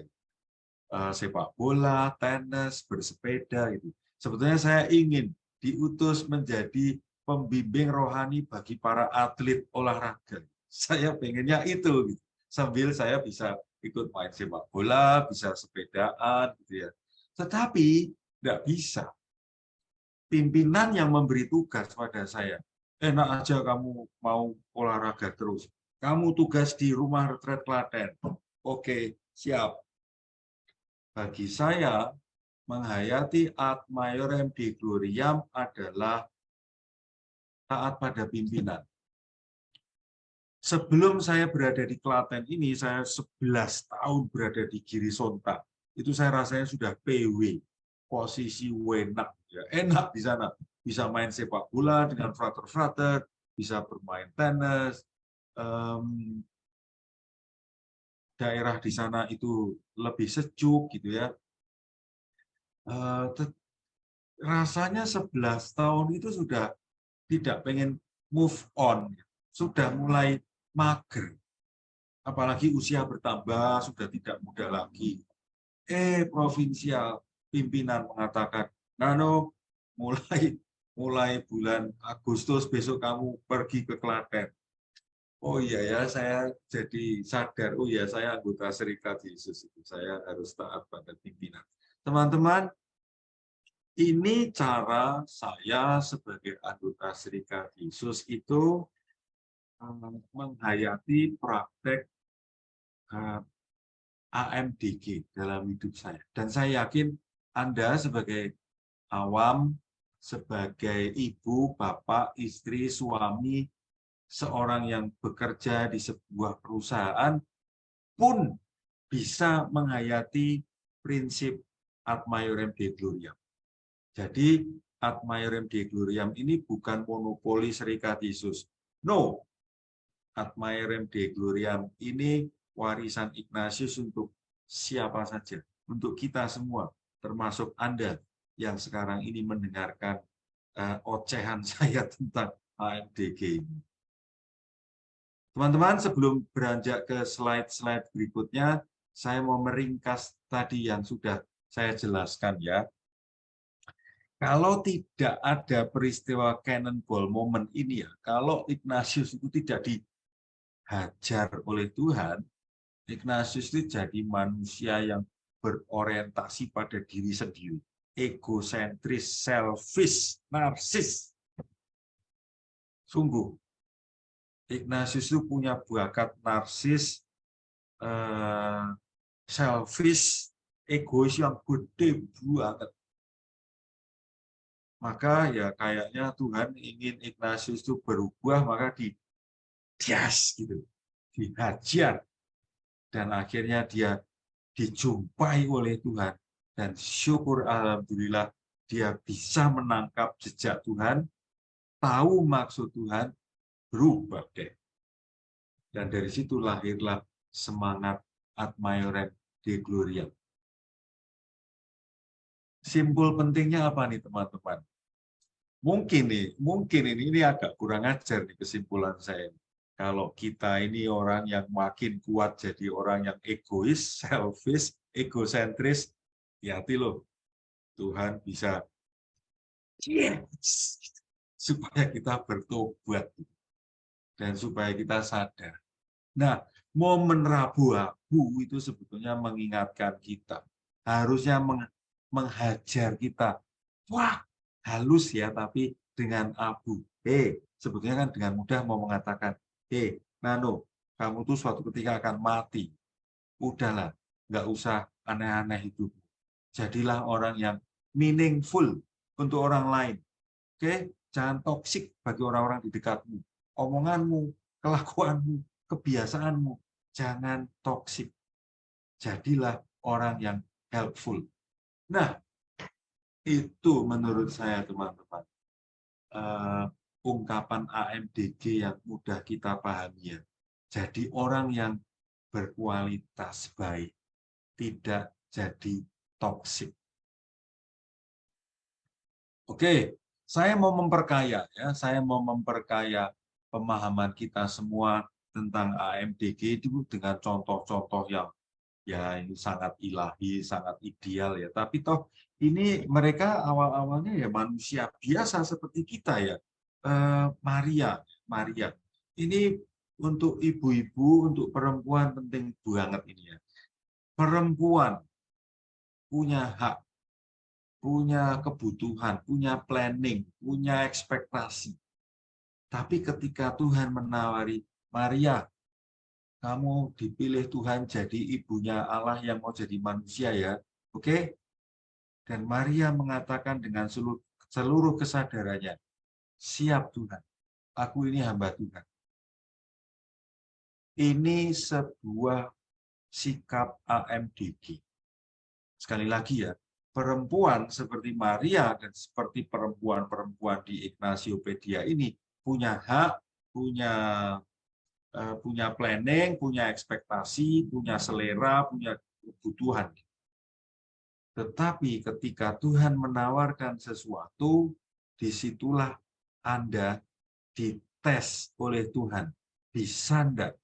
sepak bola, tenis, bersepeda gitu. Sebetulnya saya ingin diutus menjadi pembimbing rohani bagi para atlet olahraga. Saya pengennya itu, gitu. Sambil saya bisa ikut main sepak bola, bisa sepedaan, gitu ya. Tetapi nggak bisa. Pimpinan yang memberi tugas pada saya, enak aja kamu mau olahraga terus. Kamu tugas di rumah retret Klaten. Oke, siap. Bagi saya, menghayati ad maiorem Dei gloriam adalah taat pada pimpinan. Sebelum saya berada di Klaten ini, saya 11 tahun berada di Girisonta. Itu saya rasanya sudah PW, posisi enak, ya, enak di sana. Bisa main sepak bola dengan frater-frater, bisa bermain tenis. Daerah di sana itu lebih sejuk gitu ya. Rasanya 11 tahun itu sudah tidak pengen move on, sudah mulai mager. Apalagi usia bertambah, sudah tidak muda lagi. Provinsial pimpinan mengatakan, Nano, mulai bulan Agustus besok kamu pergi ke Klaten. Oh iya ya, saya jadi sadar, oh ya saya anggota Serikat Yesus itu, saya harus taat pada pimpinan. Teman-teman, ini cara saya sebagai anggota Serikat Yesus itu menghayati praktek AMDG dalam hidup saya. Dan saya yakin Anda sebagai awam, sebagai ibu, bapak, istri, suami, seorang yang bekerja di sebuah perusahaan pun bisa menghayati prinsip ad maiorem Dei gloriam. Jadi ad maiorem Dei gloriam ini bukan monopoli Serikat Yesus. No, ad maiorem Dei gloriam ini warisan Ignatius untuk siapa saja, untuk kita semua, termasuk Anda yang sekarang ini mendengarkan ocehan saya tentang AMDG ini. Teman-teman, sebelum beranjak ke slide-slide berikutnya, saya mau meringkas tadi yang sudah saya jelaskan ya. Kalau tidak ada peristiwa cannonball moment ini ya, kalau Ignatius itu tidak dihajar oleh Tuhan, Ignatius itu jadi manusia yang berorientasi pada diri sendiri, egosentris, selfish, narsis. Sungguh, Ignatius itu punya bakat narsis, selfish, egois yang gede banget. Maka ya kayaknya Tuhan ingin Ignatius itu berubah, maka didas gitu, dihajar. Dan akhirnya dia dijumpai oleh Tuhan. Dan syukur alhamdulillah dia bisa menangkap jejak Tuhan, tahu maksud Tuhan, berubah deh. Dan dari situ lahirlah semangat Ad Maiorem Dei Gloria. Simpul pentingnya apa nih teman-teman? Mungkin ini agak kurang ajar nih kesimpulan saya. Kalau kita ini orang yang makin kuat jadi orang yang egois, selfish, egosentris, hati loh. Tuhan bisa supaya kita bertobat dan supaya kita sadar. Nah, momen Rabu-Abu itu sebetulnya mengingatkan kita. Harusnya menghajar kita. Wah, halus ya, tapi dengan abu. Sebetulnya kan dengan mudah mau mengatakan, Nano, kamu tuh suatu ketika akan mati. Udahlah, nggak usah aneh-aneh hidup. Jadilah orang yang meaningful untuk orang lain. Oke, jangan toksik bagi orang-orang di dekatmu. Omonganmu, kelakuanmu, kebiasaanmu, jangan toksik. Jadilah orang yang helpful. Nah, itu menurut saya teman-teman ungkapan AMDG yang mudah kita pahami ya. Jadi orang yang berkualitas baik, tidak jadi toksik. Oke, saya mau memperkaya ya, saya mau memperkaya pemahaman kita semua tentang AMDG itu dengan contoh-contoh yang ya ini sangat ilahi, sangat ideal ya. Tapi toh ini mereka awal-awalnya ya manusia biasa seperti kita ya. Maria. Ini untuk ibu-ibu, untuk perempuan penting banget ini ya. Perempuan punya hak, punya kebutuhan, punya planning, punya ekspektasi. Tapi ketika Tuhan menawari, Maria, kamu dipilih Tuhan jadi ibunya Allah yang mau jadi manusia ya. Oke? Dan Maria mengatakan dengan seluruh kesadarannya, siap Tuhan, aku ini hamba Tuhan. Ini sebuah sikap AMDG. Sekali lagi ya, perempuan seperti Maria dan seperti perempuan-perempuan di Ignatiopedia ini punya hak, punya planning, punya ekspektasi, punya selera, punya kebutuhan. Tetapi ketika Tuhan menawarkan sesuatu, disitulah Anda dites oleh Tuhan. Bisa enggak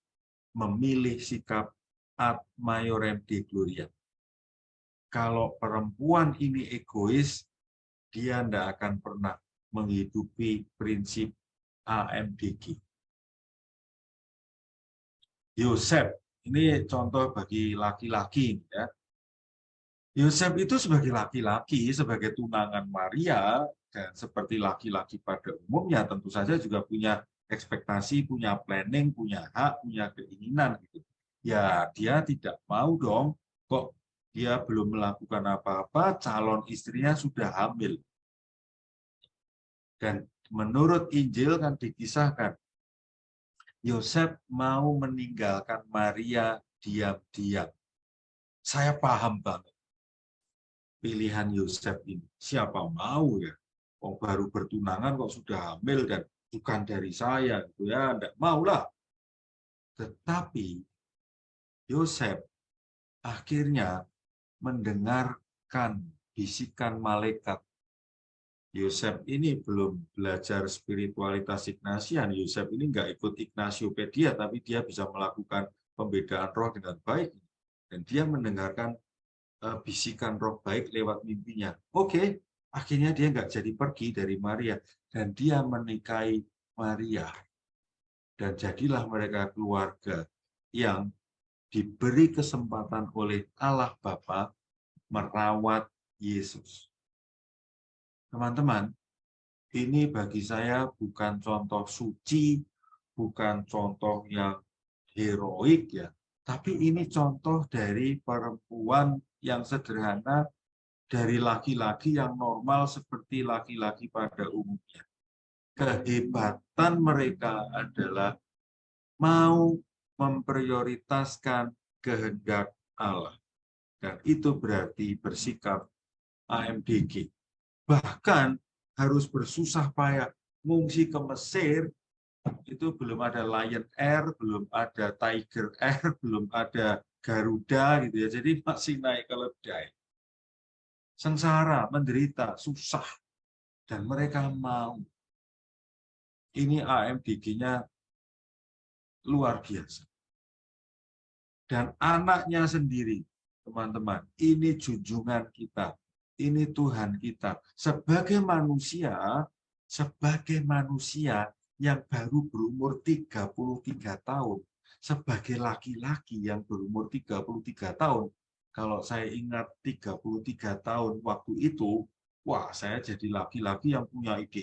memilih sikap Ad Maiorem Dei Gloria? Kalau perempuan ini egois, dia enggak akan pernah menghidupi prinsip AMDG. Yosef, ini contoh bagi laki-laki ya. Yosef itu sebagai laki-laki, sebagai tunangan Maria, dan seperti laki-laki pada umumnya tentu saja juga punya ekspektasi, punya planning, punya hak, punya keinginan gitu. Ya dia tidak mau dong, kok dia belum melakukan apa-apa, calon istrinya sudah hamil. Dan menurut Injil kan dikisahkan, Yosef mau meninggalkan Maria diam-diam. Saya paham banget pilihan Yosef ini. Siapa mau ya? Oh, baru bertunangan kok sudah hamil dan bukan dari saya gitu ya, enggak maulah. Tetapi Yosef akhirnya mendengarkan bisikan malaikat. Yosef ini belum belajar spiritualitas Ignatian. Yosef ini nggak ikut Ignasiopedia, tapi dia bisa melakukan pembedaan roh dengan baik. Dan dia mendengarkan bisikan roh baik lewat mimpinya. Oke, akhirnya dia nggak jadi pergi dari Maria. Dan dia menikahi Maria. Dan jadilah mereka keluarga yang diberi kesempatan oleh Allah Bapa merawat Yesus. Teman-teman, ini bagi saya bukan contoh suci, bukan contoh yang heroik ya, tapi ini contoh dari perempuan yang sederhana, dari laki-laki yang normal seperti laki-laki pada umumnya. Kehebatan mereka adalah mau memprioritaskan kehendak Allah. Dan itu berarti bersikap AMDG. Bahkan harus bersusah payah ngungsi ke Mesir, itu belum ada Lion Air, belum ada Tiger Air, belum ada Garuda gitu ya. Jadi masih naik keledai. Sengsara, menderita, susah. Dan mereka mau. Ini AMDG-nya luar biasa. Dan anaknya sendiri, teman-teman, ini junjungan kita. Ini Tuhan kita. Sebagai manusia yang baru berumur 33 tahun, sebagai laki-laki yang berumur 33 tahun, kalau saya ingat 33 tahun waktu itu, wah saya jadi laki-laki yang punya ide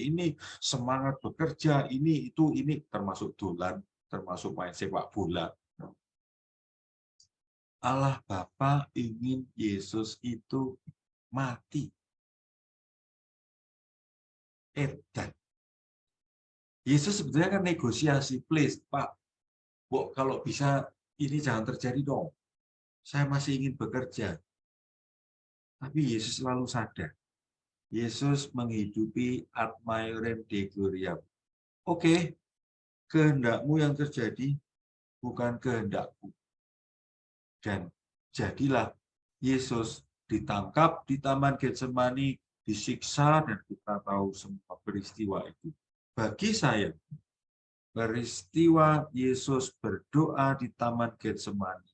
ini, semangat bekerja, ini, termasuk dolan, termasuk main sepak bola. Allah Bapa ingin Yesus itu mati. Edan. Yesus sebetulnya kan negosiasi, please, Pak, Bu, kalau bisa ini jangan terjadi dong. Saya masih ingin bekerja. Tapi Yesus selalu sadar. Yesus menghidupi ad maiorem Dei gloriam. Oke, kehendakmu yang terjadi bukan kehendakku. Dan jadilah Yesus ditangkap di Taman Getsemani, disiksa, dan kita tahu semua peristiwa itu. Bagi saya, peristiwa Yesus berdoa di Taman Getsemani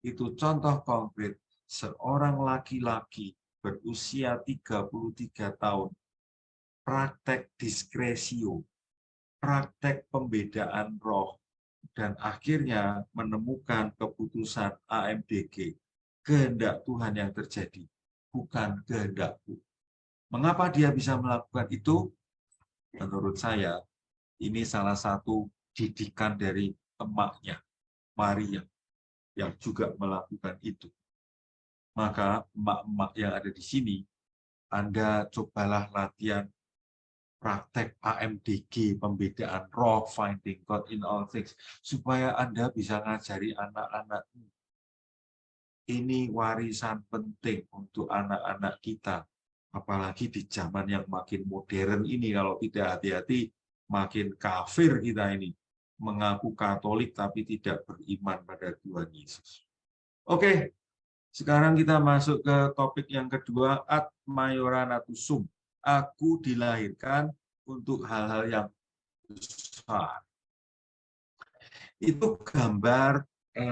itu contoh konkret seorang laki-laki berusia 33 tahun, praktek diskresio, praktek pembedaan roh, dan akhirnya menemukan keputusan AMDG, kehendak Tuhan yang terjadi, bukan kehendakku. Mengapa dia bisa melakukan itu? Menurut saya, ini salah satu didikan dari emaknya, Maria, yang juga melakukan itu. Maka emak-emak yang ada di sini, Anda cobalah latihan praktek AMDG, pembedaan roh, finding God in all things, supaya Anda bisa ngajari anak-anakmu. Ini warisan penting untuk anak-anak kita. Apalagi di zaman yang makin modern ini, kalau tidak hati-hati, makin kafir kita ini. Mengaku Katolik tapi tidak beriman pada Tuhan Yesus. Oke, sekarang kita masuk ke topik yang kedua, ad maioranatus sum. Aku dilahirkan untuk hal-hal yang besar. Itu gambar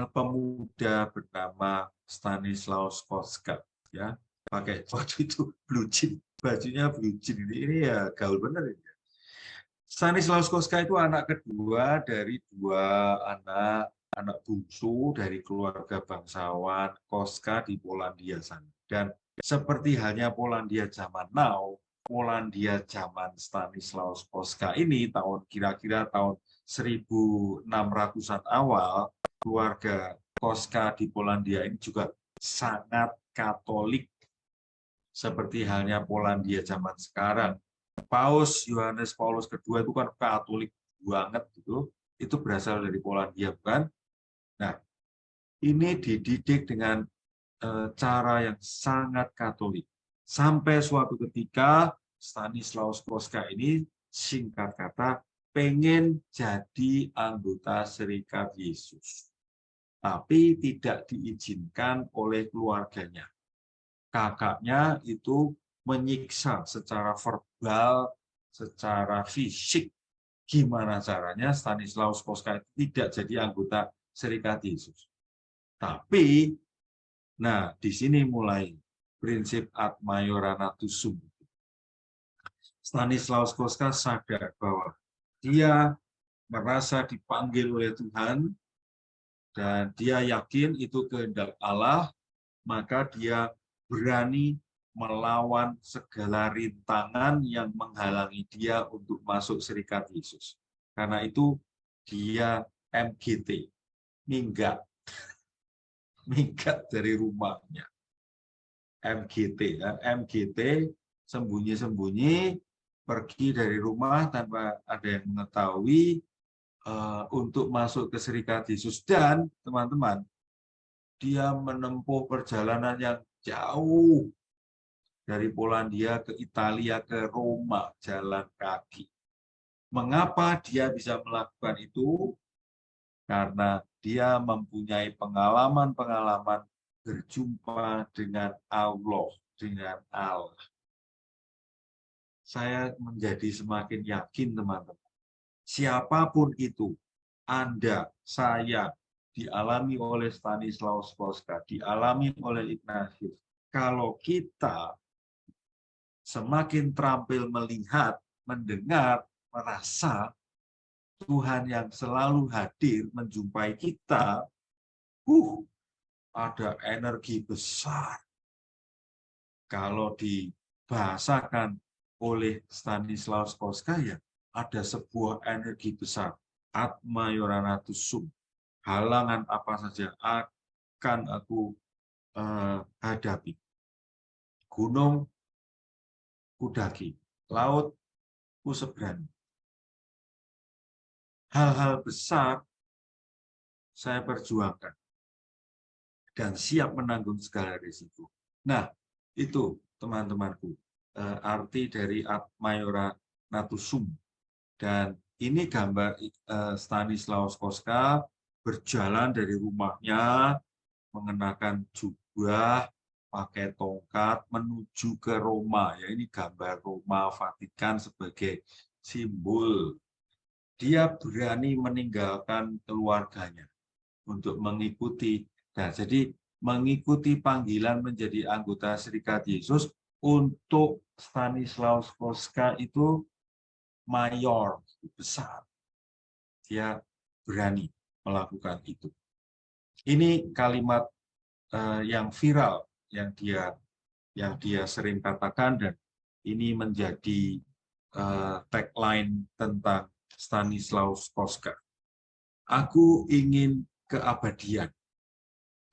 pemuda bernama Stanislaus Kostka, ya, pakai waktu itu blue jean, bajunya blue jean, ini ya gaul bener ini. Stanislaus Kostka itu anak kedua dari dua anak bungsu dari keluarga bangsawan Kostka di Polandia sana. Dan seperti halnya Polandia zaman now, Polandia zaman Stanislaus Kostka ini kira-kira tahun 1600-an awal, keluarga Kostka di Polandia ini juga sangat Katolik, seperti halnya Polandia zaman sekarang. Paus Yohanes Paulus II itu kan Katolik banget gitu, itu berasal dari Polandia, bukan? Nah, ini dididik dengan cara yang sangat Katolik. Sampai suatu ketika Stanislaus Kostka ini, singkat kata, pengen jadi anggota Serikat Yesus. tapi tidak diizinkan oleh keluarganya. Kakaknya itu menyiksa secara verbal, secara fisik. Gimana caranya Stanislaus Kostka itu tidak jadi anggota Serikat Yesus. Tapi, nah di sini mulai prinsip ad majoranatus sum. Stanislaus Kostka sadar bahwa dia merasa dipanggil oleh Tuhan dan dia yakin itu kehendak Allah, maka dia berani melawan segala rintangan yang menghalangi dia untuk masuk Serikat Yesus. Karena itu dia MGT, minggat dari rumahnya. MGT, ya. MGT sembunyi-sembunyi pergi dari rumah tanpa ada yang mengetahui untuk masuk ke Serikat Yesus. Dan teman-teman, dia menempuh perjalanan yang jauh dari Polandia ke Italia ke Roma, jalan kaki. Mengapa dia bisa melakukan itu? Karena dia mempunyai pengalaman-pengalaman berjumpa dengan Allah, dengan Allah. Saya menjadi semakin yakin, teman-teman. Siapapun itu, Anda, saya, dialami oleh Stanislaus Kostka, dialami oleh Ignatius. Kalau kita semakin terampil melihat, mendengar, merasa Tuhan yang selalu hadir menjumpai kita, ada energi besar. Kalau dibahasakan oleh Stanislaus Kostka, ya, ada sebuah energi besar. Ad majoranatus sum. Halangan apa saja akan aku hadapi. Gunung kudaki, laut kuseberangi. Hal-hal besar saya perjuangkan dan siap menanggung segala risiko. Nah, itu teman-temanku arti dari ad majoranatus sum. Dan ini gambar Stanislaus Kostka berjalan dari rumahnya mengenakan jubah, pakai tongkat menuju ke Roma. Ya, ini gambar Roma Vatikan sebagai simbol. Dia berani meninggalkan keluarganya untuk mengikuti. Nah, jadi mengikuti panggilan menjadi anggota Serikat Yesus untuk Stanislaus Kostka itu mayor, besar. Dia berani melakukan itu. Ini kalimat yang viral yang dia sering katakan, dan ini menjadi tagline tentang Stanislaus Kostka. Aku ingin keabadian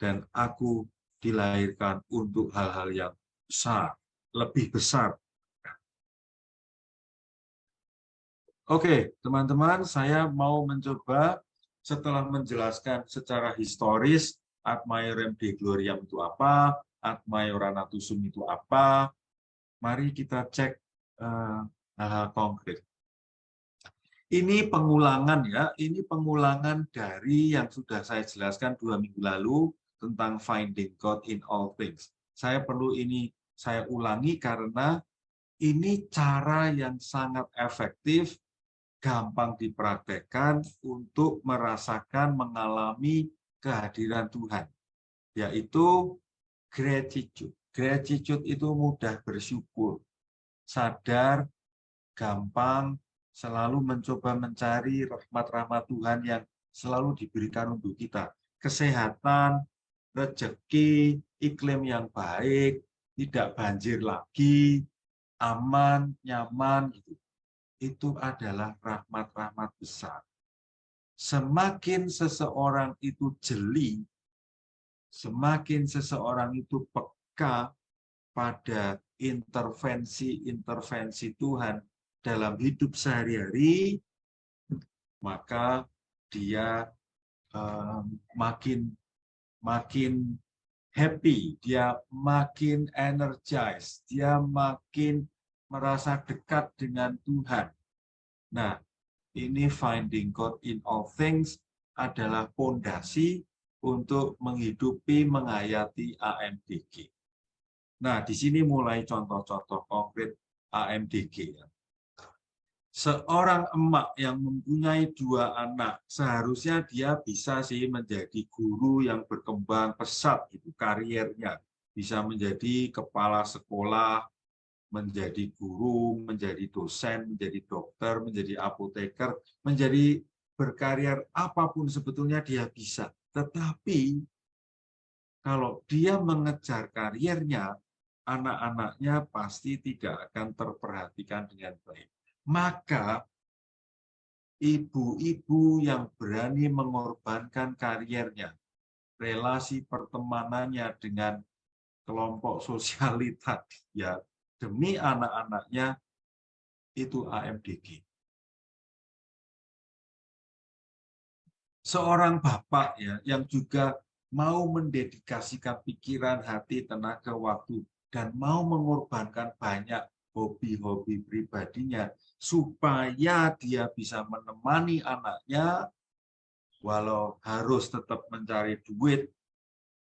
dan aku dilahirkan untuk hal-hal yang besar, lebih besar. Oke, teman-teman, saya mau mencoba setelah menjelaskan secara historis ad majorem Dei gloriam itu apa, ad majoranatus sum itu apa. Mari kita cek hal-hal konkret. Ini pengulangan, ya, ini pengulangan dari yang sudah saya jelaskan 2 minggu lalu tentang finding God in all things. Saya perlu ini saya ulangi karena ini cara yang sangat efektif, gampang dipraktekkan untuk merasakan, mengalami kehadiran Tuhan, yaitu gratitude. Gratitude itu mudah bersyukur, sadar, gampang, selalu mencoba mencari rahmat-rahmat Tuhan yang selalu diberikan untuk kita. Kesehatan, rezeki, iklim yang baik, tidak banjir lagi, aman, nyaman, gitu. Itu adalah rahmat-rahmat besar. Semakin seseorang itu jeli, semakin seseorang itu peka pada intervensi-intervensi Tuhan dalam hidup sehari-hari, maka dia makin happy, dia makin energized, dia makin merasa dekat dengan Tuhan. Nah, ini finding God in all things adalah fondasi untuk menghidupi, menghayati AMDG. Nah, di sini mulai contoh-contoh konkret AMDG. Seorang emak yang mempunyai 2 anak, seharusnya dia bisa sih menjadi guru yang berkembang pesat itu karirnya. Bisa menjadi kepala sekolah, menjadi guru, menjadi dosen, menjadi dokter, menjadi apoteker, menjadi berkarir apapun sebetulnya dia bisa. Tetapi kalau dia mengejar karirnya, anak-anaknya pasti tidak akan terperhatikan dengan baik. Maka ibu-ibu yang berani mengorbankan karirnya, relasi pertemanannya dengan kelompok sosialita ya demi anak-anaknya, itu AMDG. Seorang bapak ya yang juga mau mendedikasikan pikiran, hati, tenaga, waktu, dan mau mengorbankan banyak hobi-hobi pribadinya supaya dia bisa menemani anaknya walau harus tetap mencari duit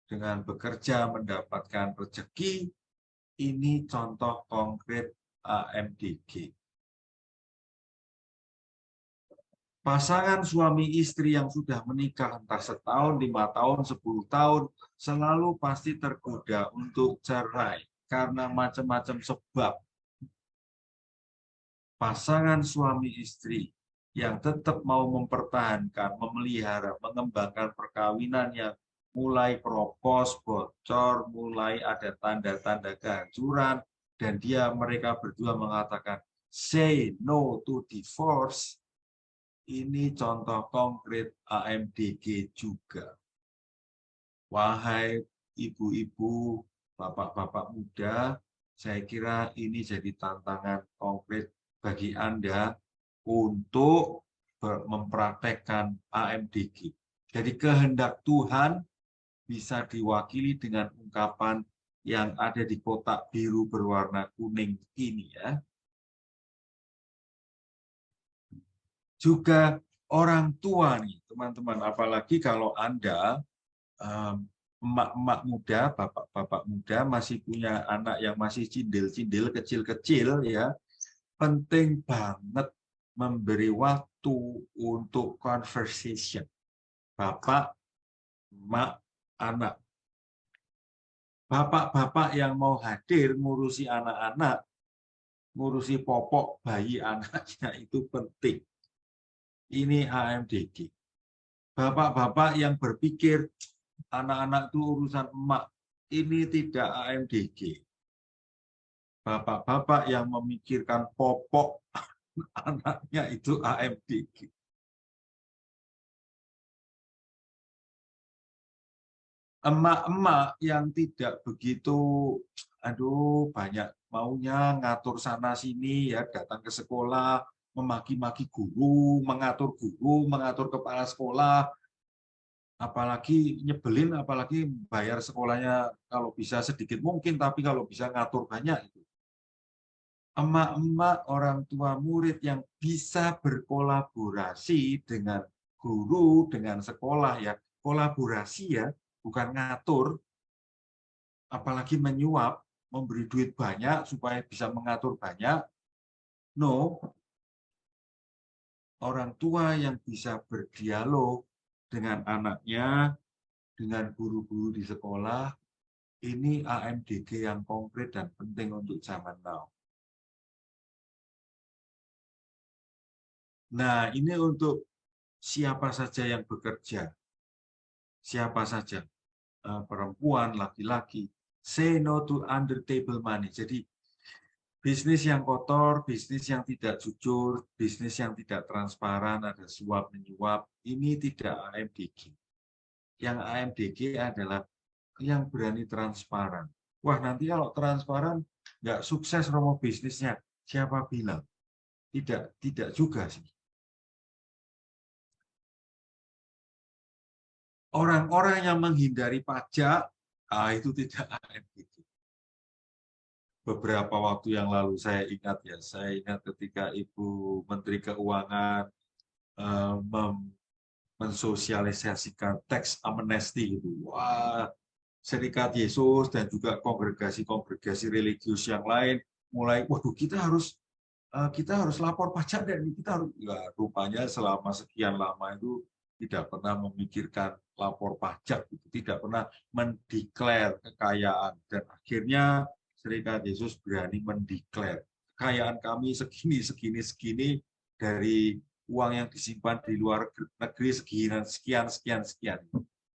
dengan bekerja mendapatkan rezeki. Ini contoh konkret AMDG. Pasangan suami istri yang sudah menikah entah setahun, 5 tahun, 10 tahun, selalu pasti tergoda untuk cerai karena macam-macam sebab. Pasangan suami istri yang tetap mau mempertahankan, memelihara, mengembangkan perkawinan yang mulai kropos, bocor, mulai ada tanda-tanda kehancuran, dan mereka berdua mengatakan, say no to divorce. Ini contoh konkret AMDG juga. Wahai ibu-ibu, bapak-bapak muda, saya kira ini jadi tantangan konkret bagi Anda untuk mempraktekkan AMDG. Jadi kehendak Tuhan bisa diwakili dengan ungkapan yang ada di kotak biru berwarna kuning ini ya. Juga orang tua nih, teman-teman, apalagi kalau Anda emak-emak muda, bapak-bapak muda masih punya anak yang masih cindil-cindil, kecil-kecil ya, penting banget memberi waktu untuk conversation. Bapak, emak, anak. Bapak-bapak yang mau hadir ngurusi anak-anak, ngurusi popok bayi anaknya itu penting. Ini AMDG. Bapak-bapak yang berpikir anak-anak itu urusan emak, ini tidak AMDG. Bapak-bapak yang memikirkan popok anaknya itu AMDG. Emak-emak yang tidak begitu, aduh banyak maunya ngatur sana sini ya, datang ke sekolah, memaki-maki guru, mengatur kepala sekolah, apalagi nyebelin, apalagi bayar sekolahnya kalau bisa sedikit mungkin, tapi kalau bisa ngatur banyak itu. Emak-emak orang tua murid yang bisa berkolaborasi dengan guru, dengan sekolah ya, kolaborasi ya, bukan ngatur, apalagi menyuap, memberi duit banyak supaya bisa mengatur banyak. No, orang tua yang bisa berdialog dengan anaknya, dengan guru-guru di sekolah, ini AMDG yang konkret dan penting untuk zaman now. Nah, ini untuk siapa saja yang bekerja, siapa saja, perempuan, laki-laki, say no to under table money. Jadi, bisnis yang kotor, bisnis yang tidak jujur, bisnis yang tidak transparan, ada suap-menyuap, ini tidak AMDG. Yang AMDG adalah yang berani transparan. Wah, nanti kalau transparan nggak sukses romo bisnisnya, siapa bilang? Tidak juga sih. Orang-orang yang menghindari pajak, itu tidak AMDG. Beberapa waktu yang lalu saya ingat ketika Ibu Menteri Keuangan mensosialisasikan teks amnesti itu. Wah, Serikat Yesus dan juga kongregasi-kongregasi religius yang lain mulai, waduh kita harus lapor pajak dan kita harus, ya, rupanya selama sekian lama itu tidak pernah memikirkan lapor pajak, tidak pernah mendeklar kekayaan, dan akhirnya Serikat Yesus berani mendeklar kekayaan kami segini dari uang yang disimpan di luar negeri sekian.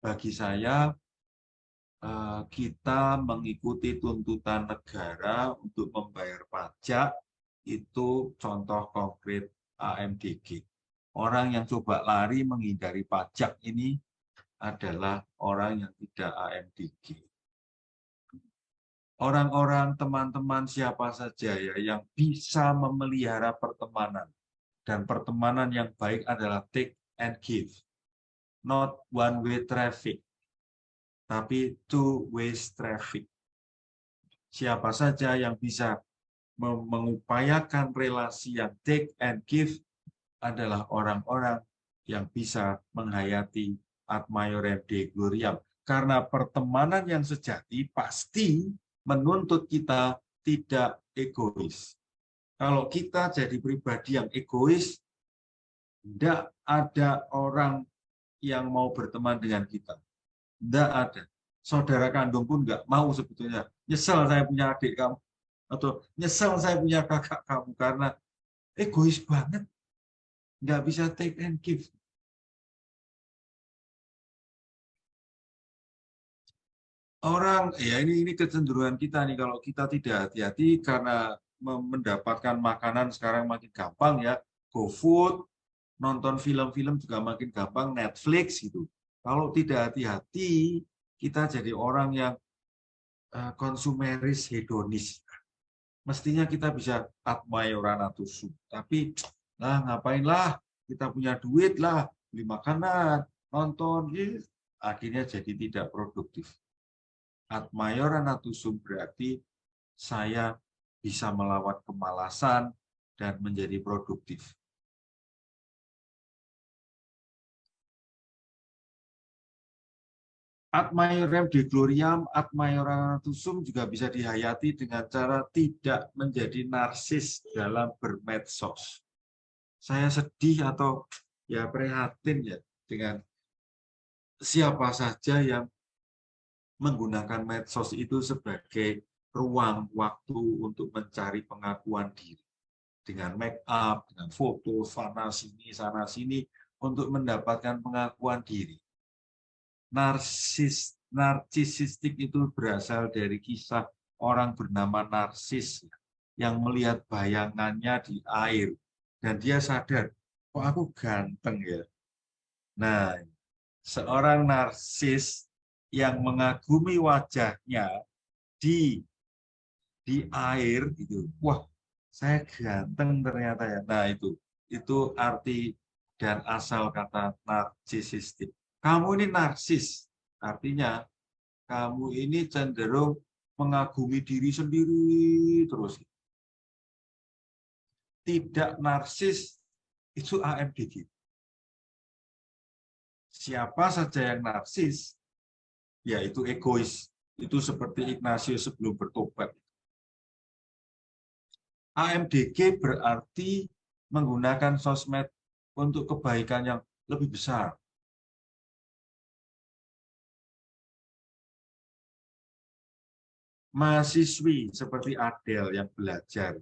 Bagi saya, kita mengikuti tuntutan negara untuk membayar pajak itu contoh konkret AMDG. Orang yang coba lari menghindari pajak ini adalah orang yang tidak AMDG. Orang-orang, teman-teman siapa saja ya yang bisa memelihara pertemanan, dan pertemanan yang baik adalah take and give, not one-way traffic, tapi two-way traffic. Siapa saja yang bisa mengupayakan relasi yang take and give adalah orang-orang yang bisa menghayati ad maiorem Dei gloriam. Karena pertemanan yang sejati pasti menuntut kita tidak egois. Kalau kita jadi pribadi yang egois, tidak ada orang yang mau berteman dengan kita. Tidak ada. Saudara kandung pun nggak mau sebetulnya. Nyesel saya punya adik kamu, atau nyesel saya punya kakak kamu, karena egois banget. Nggak bisa take and give. Orang, ya ini kecenderungan kita nih, kalau kita tidak hati-hati karena mendapatkan makanan sekarang makin gampang ya, GoFood, nonton film-film juga makin gampang, Netflix gitu. Kalau tidak hati-hati, kita jadi orang yang konsumeris hedonis. Mestinya kita bisa ad maioranatus, tapi lah ngapain lah, kita punya duit lah, beli makanan, nonton, akhirnya jadi tidak produktif. Ad maioranatus berarti saya bisa melawan kemalasan dan menjadi produktif. Ad maiorem Dei gloriam, ad maioranatusum juga bisa dihayati dengan cara tidak menjadi narsis dalam bermedsos. Saya sedih atau ya prihatin ya dengan siapa saja yang menggunakan medsos itu sebagai ruang waktu untuk mencari pengakuan diri. Dengan make up, dengan foto, sana sini, untuk mendapatkan pengakuan diri. Narsisistik itu berasal dari kisah orang bernama Narsis yang melihat bayangannya di air dan dia sadar, kok aku ganteng ya. Nah, seorang narsis yang mengagumi wajahnya di air gitu, wah saya ganteng ternyata ya. Nah itu arti dan asal kata narsisistik. Kamu ini narsis, artinya kamu ini cenderung mengagumi diri sendiri terus. Tidak narsis, itu AMDG. Siapa saja yang narsis, yaitu egois. Itu seperti Ignatius sebelum bertobat. AMDG berarti menggunakan sosmed untuk kebaikan yang lebih besar. Mahasiswi seperti Adele yang belajar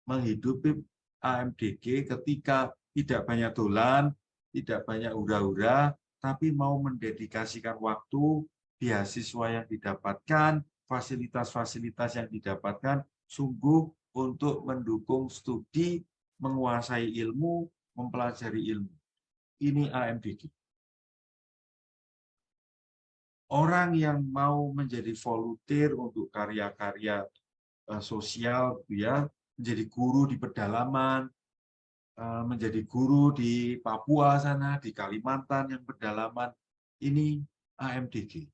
menghidupi AMDG ketika tidak banyak dolan, tidak banyak hura-hura, tapi mau mendedikasikan waktu, beasiswa yang didapatkan, fasilitas-fasilitas yang didapatkan, sungguh untuk mendukung studi, menguasai ilmu, mempelajari ilmu. Ini AMDG. Orang yang mau menjadi volunteer untuk karya-karya sosial, ya, menjadi guru di pedalaman, menjadi guru di Papua sana, di Kalimantan yang pedalaman, ini AMDG.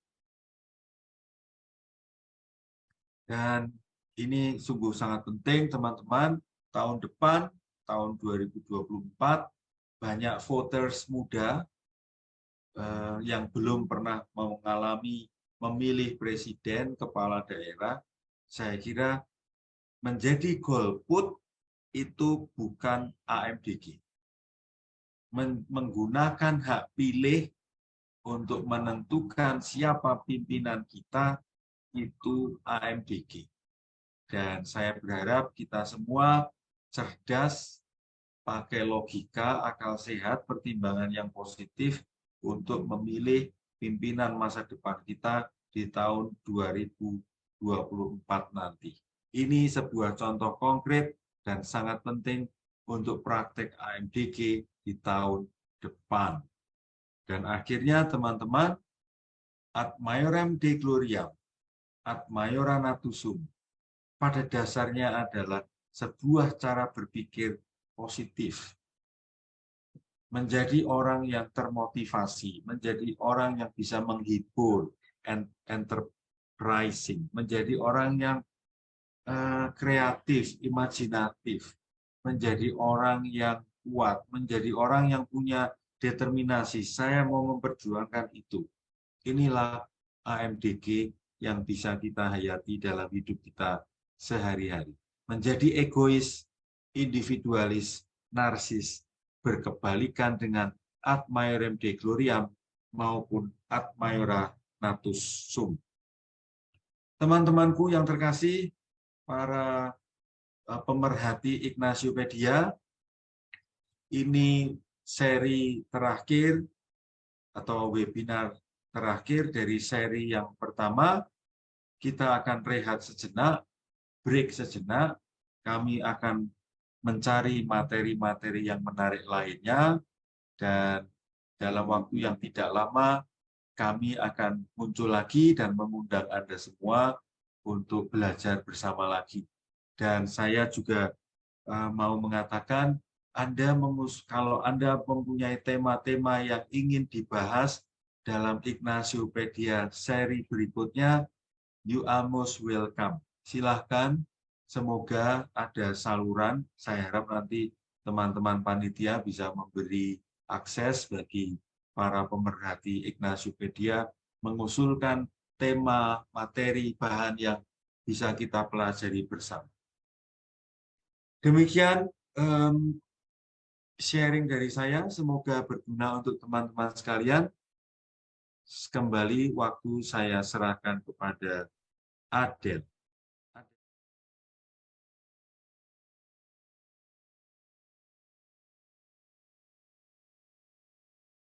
Dan ini sungguh sangat penting, teman-teman. Tahun depan, tahun 2024, banyak voters muda yang belum pernah mengalami memilih presiden, kepala daerah, saya kira menjadi golput itu bukan AMDG. Menggunakan hak pilih untuk menentukan siapa pimpinan kita itu AMDG. Dan saya berharap kita semua cerdas, pakai logika, akal sehat, pertimbangan yang positif untuk memilih pimpinan masa depan kita di tahun 2024 nanti. Ini sebuah contoh konkret dan sangat penting untuk praktek AMDG di tahun depan. Dan akhirnya teman-teman, ad maiorem Dei gloriam, ad maiora natusum, pada dasarnya adalah sebuah cara berpikir positif. Menjadi orang yang termotivasi, menjadi orang yang bisa menghibur, enterprising, menjadi orang yang kreatif, imajinatif, menjadi orang yang kuat, menjadi orang yang punya determinasi. Saya mau memperjuangkan itu. Inilah AMDG yang bisa kita hayati dalam hidup kita sehari-hari. Menjadi egois, individualis, narsis, berkebalikan dengan ad maiorem Dei gloriam maupun ad maiora natus sum. Teman-temanku yang terkasih, para pemerhati Ignatiopedia, ini seri terakhir atau webinar terakhir dari seri yang pertama. Kita akan rehat sejenak, break sejenak, kami akan mencari materi-materi yang menarik lainnya, dan dalam waktu yang tidak lama kami akan muncul lagi dan mengundang Anda semua untuk belajar bersama lagi. Dan saya juga mau mengatakan, kalau Anda mempunyai tema-tema yang ingin dibahas dalam Ignatiopedia seri berikutnya, you are most welcome. Silahkan, semoga ada saluran. Saya harap nanti teman-teman panitia bisa memberi akses bagi para pemerhati Ignatiopedia mengusulkan tema, materi, bahan yang bisa kita pelajari bersama. Demikian sharing dari saya, semoga berguna untuk teman-teman sekalian. Kembali waktu saya serahkan kepada Adel.